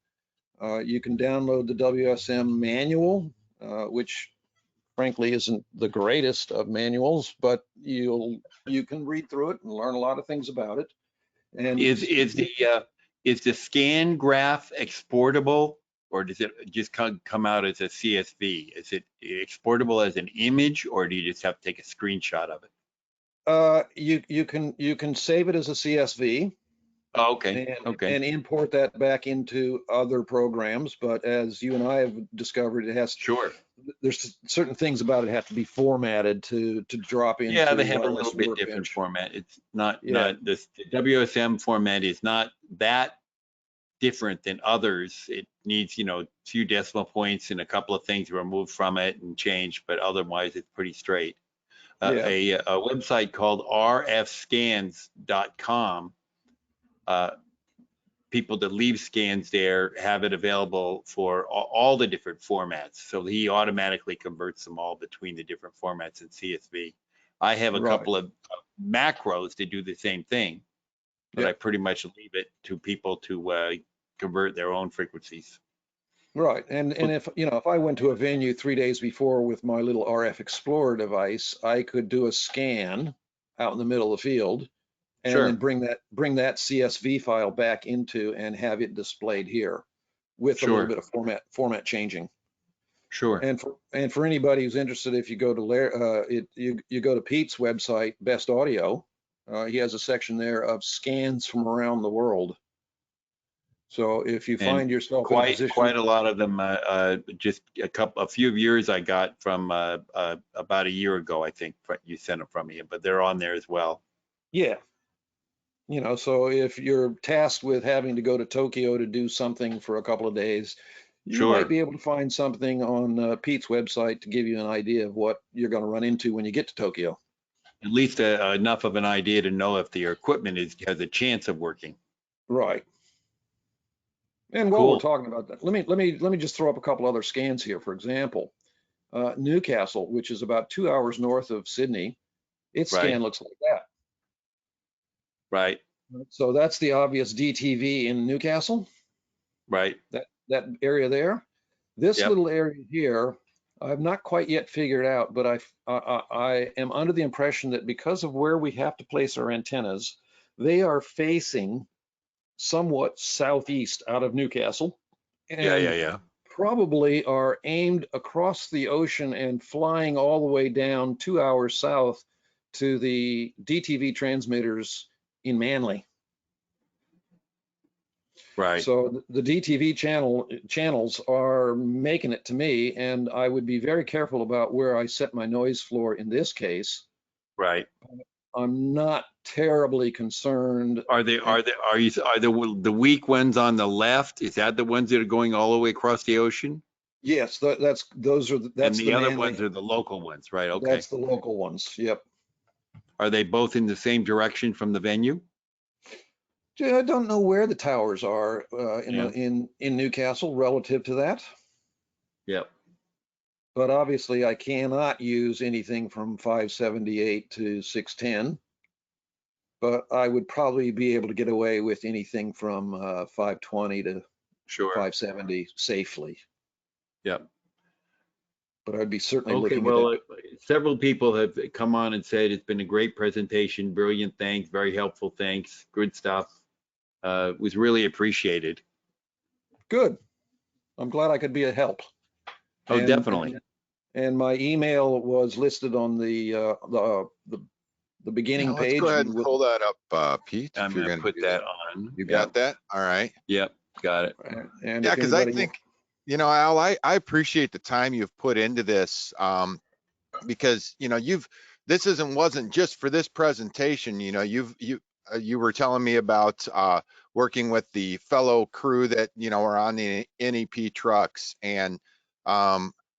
Speaker 4: You can download the WSM manual, which frankly isn't the greatest of manuals, but you can read through it and learn a lot of things about it. And
Speaker 3: Is the scan graph exportable, or does it just come out as a CSV? Is it exportable as an image, or do you just have to take a screenshot of it?
Speaker 4: you can save it as a CSV.
Speaker 3: Oh, okay. Okay.
Speaker 4: And import that back into other programs. But as you and I have discovered,
Speaker 3: Sure.
Speaker 4: there's certain things about it have to be formatted to drop into.
Speaker 3: Yeah, they have a
Speaker 4: wireless
Speaker 3: little bit different
Speaker 4: workbench.
Speaker 3: format. It's not
Speaker 4: Yeah.
Speaker 3: this, the WSM format is not that different than others. It needs, a few decimal points and a couple of things removed from it and changed, but otherwise it's pretty straight.
Speaker 4: Yeah.
Speaker 3: A website called rfscans.com. People that leave scans there have it available for all the different formats. So he automatically converts them all between the different formats in CSV. I have a couple of macros that do the same thing, but I pretty much leave it to people to convert their own frequencies.
Speaker 4: Right. And if I went to a venue 3 days before with my little RF Explorer device, I could do a scan out in the middle of the field and
Speaker 3: Sure.
Speaker 4: then bring that CSV file back into and have it displayed here with a little bit of format changing.
Speaker 3: Sure.
Speaker 4: And for anybody who's interested, if you go to you go to Pete's website, Best Audio, he has a section there of scans from around the world. So if you find yourself in a position,
Speaker 3: quite a lot of them, just a few years I got from about a year ago, I think you sent them from me, but they're on there as well.
Speaker 4: Yeah. So if you're tasked with having to go to Tokyo to do something for a couple of days, you might be able to find something on Pete's website to give you an idea of what you're going to run into when you get to Tokyo.
Speaker 3: At least enough of an idea to know if the equipment has a chance of working.
Speaker 4: Right. And while we're talking about that, let me just throw up a couple other scans here. For example, Newcastle, which is about 2 hours north of Sydney, its scan looks like that.
Speaker 3: Right.
Speaker 4: So that's the obvious DTV in Newcastle.
Speaker 3: Right.
Speaker 4: That area there. This little area here, I've not quite yet figured out, but I am under the impression that because of where we have to place our antennas, they are facing somewhat southeast out of Newcastle. And probably are aimed across the ocean and flying all the way down 2 hours south to the DTV transmitters in Manly.
Speaker 3: Right.
Speaker 4: So the DTV channels are making it to me, and I would be very careful about where I set my noise floor in this case.
Speaker 3: Right.
Speaker 4: I'm not terribly concerned.
Speaker 3: Are the weak ones on the left? Is that the ones that are going all the way across the ocean?
Speaker 4: Yes, that's
Speaker 3: and the other ones are the local ones, right? Okay.
Speaker 4: That's the local ones. Yep.
Speaker 3: Are they both in the same direction from the venue?
Speaker 4: I don't know where the towers are in Newcastle relative to that.
Speaker 3: Yep.
Speaker 4: But obviously I cannot use anything from 578 to 610. But I would probably be able to get away with anything from 520 to 570 safely.
Speaker 3: Yep.
Speaker 4: But I'd be certainly
Speaker 3: okay.
Speaker 4: looking
Speaker 3: Well,
Speaker 4: at
Speaker 3: several people have come on and said it's been a great presentation, brilliant. Thanks, very helpful. Thanks, good stuff. Was really appreciated.
Speaker 4: Good. I'm glad I could be a help.
Speaker 3: Oh, definitely.
Speaker 4: And my email was listed on the beginning page.
Speaker 1: Let's go ahead and pull that up, Pete.
Speaker 3: I'm going to put that on.
Speaker 1: You got that? All right.
Speaker 3: Yep, got it.
Speaker 4: And
Speaker 1: yeah, because I think, Al, I appreciate the time you've put into this, because this wasn't just for this presentation. You were telling me about working with the fellow crew that are on the NEP trucks, and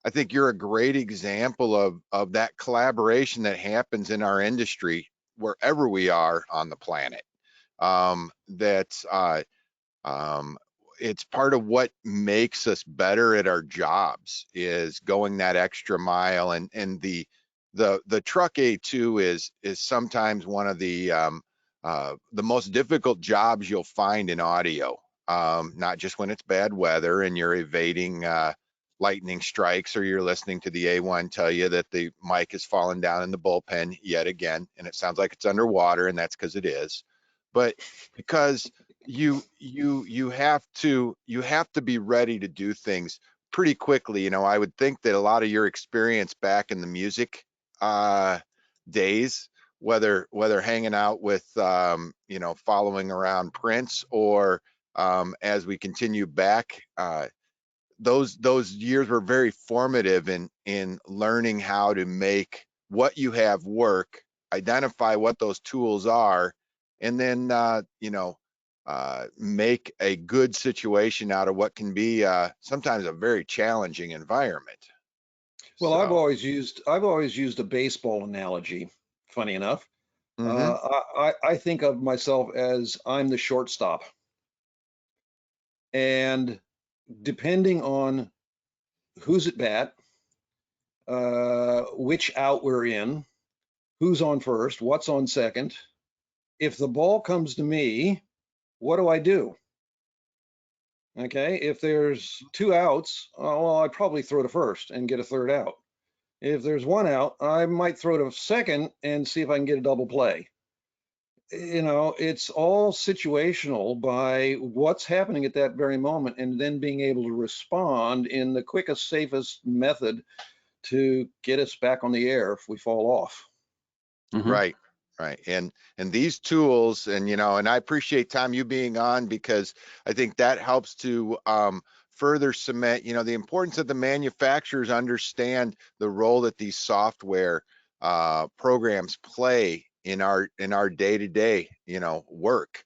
Speaker 1: I think you're a great example of that collaboration that happens in our industry wherever we are on the planet. It's part of what makes us better at our jobs, is going that extra mile and the the truck A2 is sometimes one of the most difficult jobs you'll find in audio. Not just when it's bad weather and you're evading lightning strikes, or you're listening to the A1 tell you that the mic is falling down in the bullpen yet again, and it sounds like it's underwater, and that's because it is. But because you have to be ready to do things pretty quickly. You know, I would think that a lot of your experience back in the music days, whether hanging out with you know, following around Prince, or as we continue back, those years were very formative in learning how to make what you have work, identify what those tools are, and then you know, make a good situation out of what can be sometimes a very challenging environment.
Speaker 4: Well,
Speaker 1: So,
Speaker 4: I've always used a baseball analogy. Funny enough,
Speaker 1: mhm.
Speaker 4: I think of myself as I'm the shortstop, and depending on who's at bat, which out we're in, who's on first, what's on second. If the ball comes to me, what do I do? Okay, if there's 2 outs, well, I'd probably throw to first and get a third out. If there's 1 out, I might throw to second and see if I can get a double play. You know, it's all situational by what's happening at that very moment, and then being able to respond in the quickest, safest method to get us back on the air if we fall off.
Speaker 1: Right, right. And these tools, and you know, and I appreciate, Tom, you being on, because I think that helps to further cement, you know, the importance of the manufacturers understand the role that these software programs play in our day-to-day, you know, work.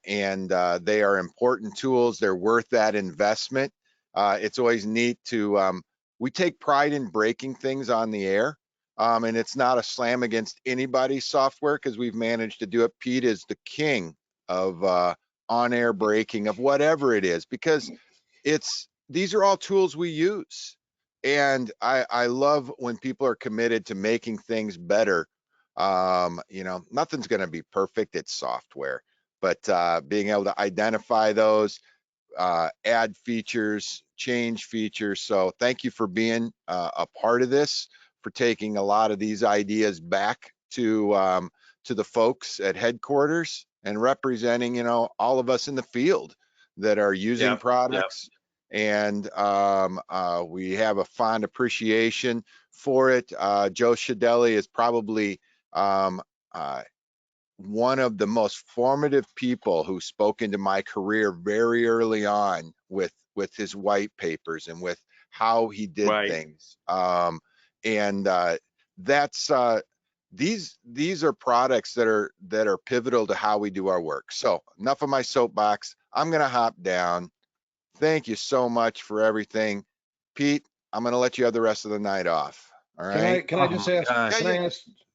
Speaker 1: And they are important tools. They're worth that investment. It's always neat to we take pride in breaking things on the air. And it's not a slam against anybody's software, because we've managed to do it. Pete is the king of on-air breaking of whatever it is, because these are all tools we use. And I love when people are committed to making things better. You know, nothing's going to be perfect. It's software, but being able to identify those, add features, change features. So thank you for being a part of this, for taking a lot of these ideas back to the folks at headquarters, and representing, you know, all of us in the field that are using products. And we have a fond appreciation for it. Joe Shidelli is probably one of the most formative people who spoke into my career very early on with his white papers and with how he did things. And that's these are products that are pivotal to how we do our work. So enough of my soapbox. I'm gonna hop down. Thank you so much for everything, Pete. I'm gonna let you have the rest of the night off. All right.
Speaker 4: Can I just ask?
Speaker 1: Yeah.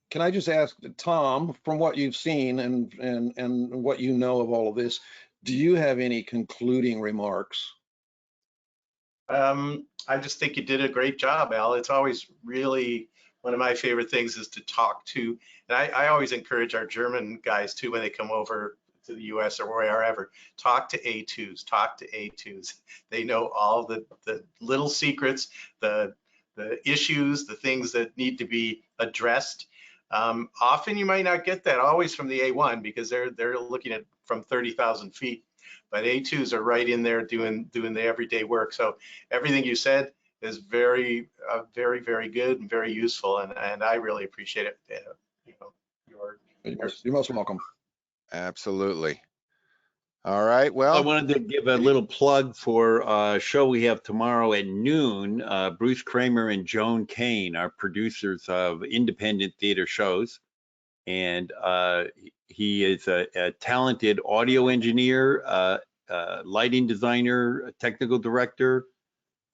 Speaker 4: Can I just ask Tom, from what you've seen and what you know of all of this, do you have any concluding remarks?
Speaker 5: I just think you did a great job, Al. It's always really one of my favorite things is to talk to, and I always encourage our German guys too, when they come over to the US or wherever, talk to A2s, talk to A2s. They know all the little secrets, the issues, the things that need to be addressed. Often you might not get that always from the A1, because they're looking at from 30,000 feet, but A2s are right in there doing the everyday work. So everything you said is very, very good and very useful, and I really appreciate it. You know,
Speaker 4: You're most welcome.
Speaker 1: Absolutely. All right. Well,
Speaker 3: I wanted to give a little plug for a show we have tomorrow at noon. Bruce Kramer and Joan Kane are producers of independent theater shows. And he is a talented audio engineer, lighting designer, a technical director.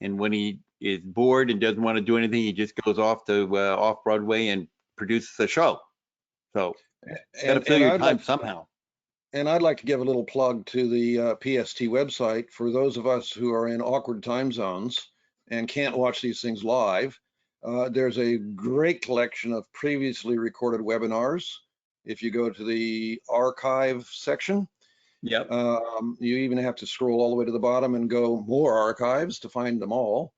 Speaker 3: And when he is bored and doesn't want to do anything, he just goes off to off Broadway and produces a show. So got to fill your time somehow.
Speaker 4: And I'd like to give a little plug to the PST website for those of us who are in awkward time zones and can't watch these things live. There's a great collection of previously recorded webinars. If you go to the archive section,
Speaker 3: Yep.
Speaker 4: you even have to scroll all the way to the bottom and go more archives to find them all.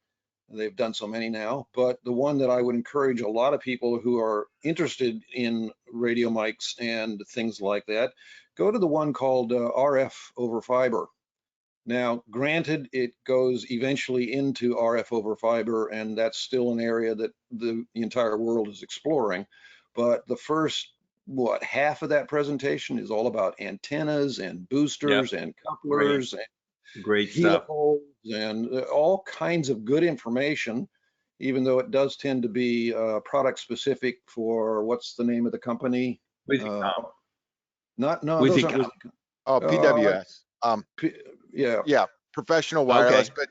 Speaker 4: They've done so many now, but the one that I would encourage a lot of people who are interested in radio mics and things like that, go to the one called RF over fiber. Now, granted, it goes eventually into RF over fiber, and that's still an area that the entire world is exploring. But the first, half of that presentation is all about antennas and boosters and couplers and
Speaker 3: Great stuff.
Speaker 4: helicoles and all kinds of good information, even though it does tend to be product specific for, what's the name of the company? Those aren't
Speaker 1: Oh, PWS.
Speaker 4: yeah,
Speaker 1: professional wireless. But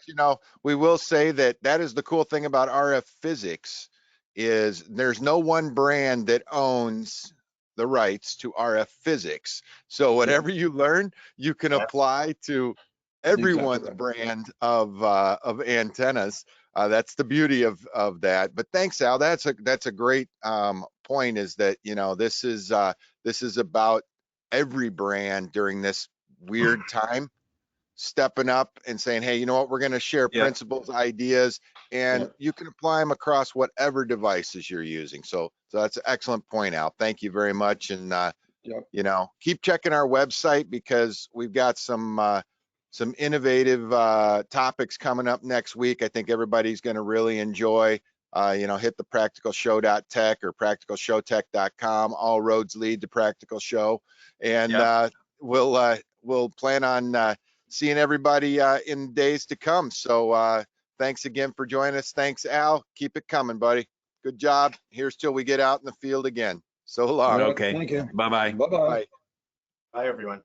Speaker 1: we will say that is the cool thing about RF physics, is there's no one brand that owns the rights to RF physics. So whatever you learn, you can apply to everyone's brand of antennas. That's the beauty of that. But thanks, Al. That's a great point, is that this is about every brand during this weird time stepping up and saying, hey, you know what, we're going to share principles, ideas, and you can apply them across whatever devices you're using. So that's an excellent point, Al. Thank you very much. And keep checking our website, because we've got some innovative topics coming up next week. I think everybody's going to really enjoy. Hit the practicalshow.tech or practicalshowtech.com. All roads lead to Practical Show, and we'll plan on seeing everybody in days to come. So thanks again for joining us. Thanks, Al. Keep it coming, buddy. Good job. Here's till we get out in the field again. So long.
Speaker 3: Okay.
Speaker 4: Thank you.
Speaker 3: Bye-bye.
Speaker 4: Bye-bye.
Speaker 1: Bye.
Speaker 5: Bye, everyone.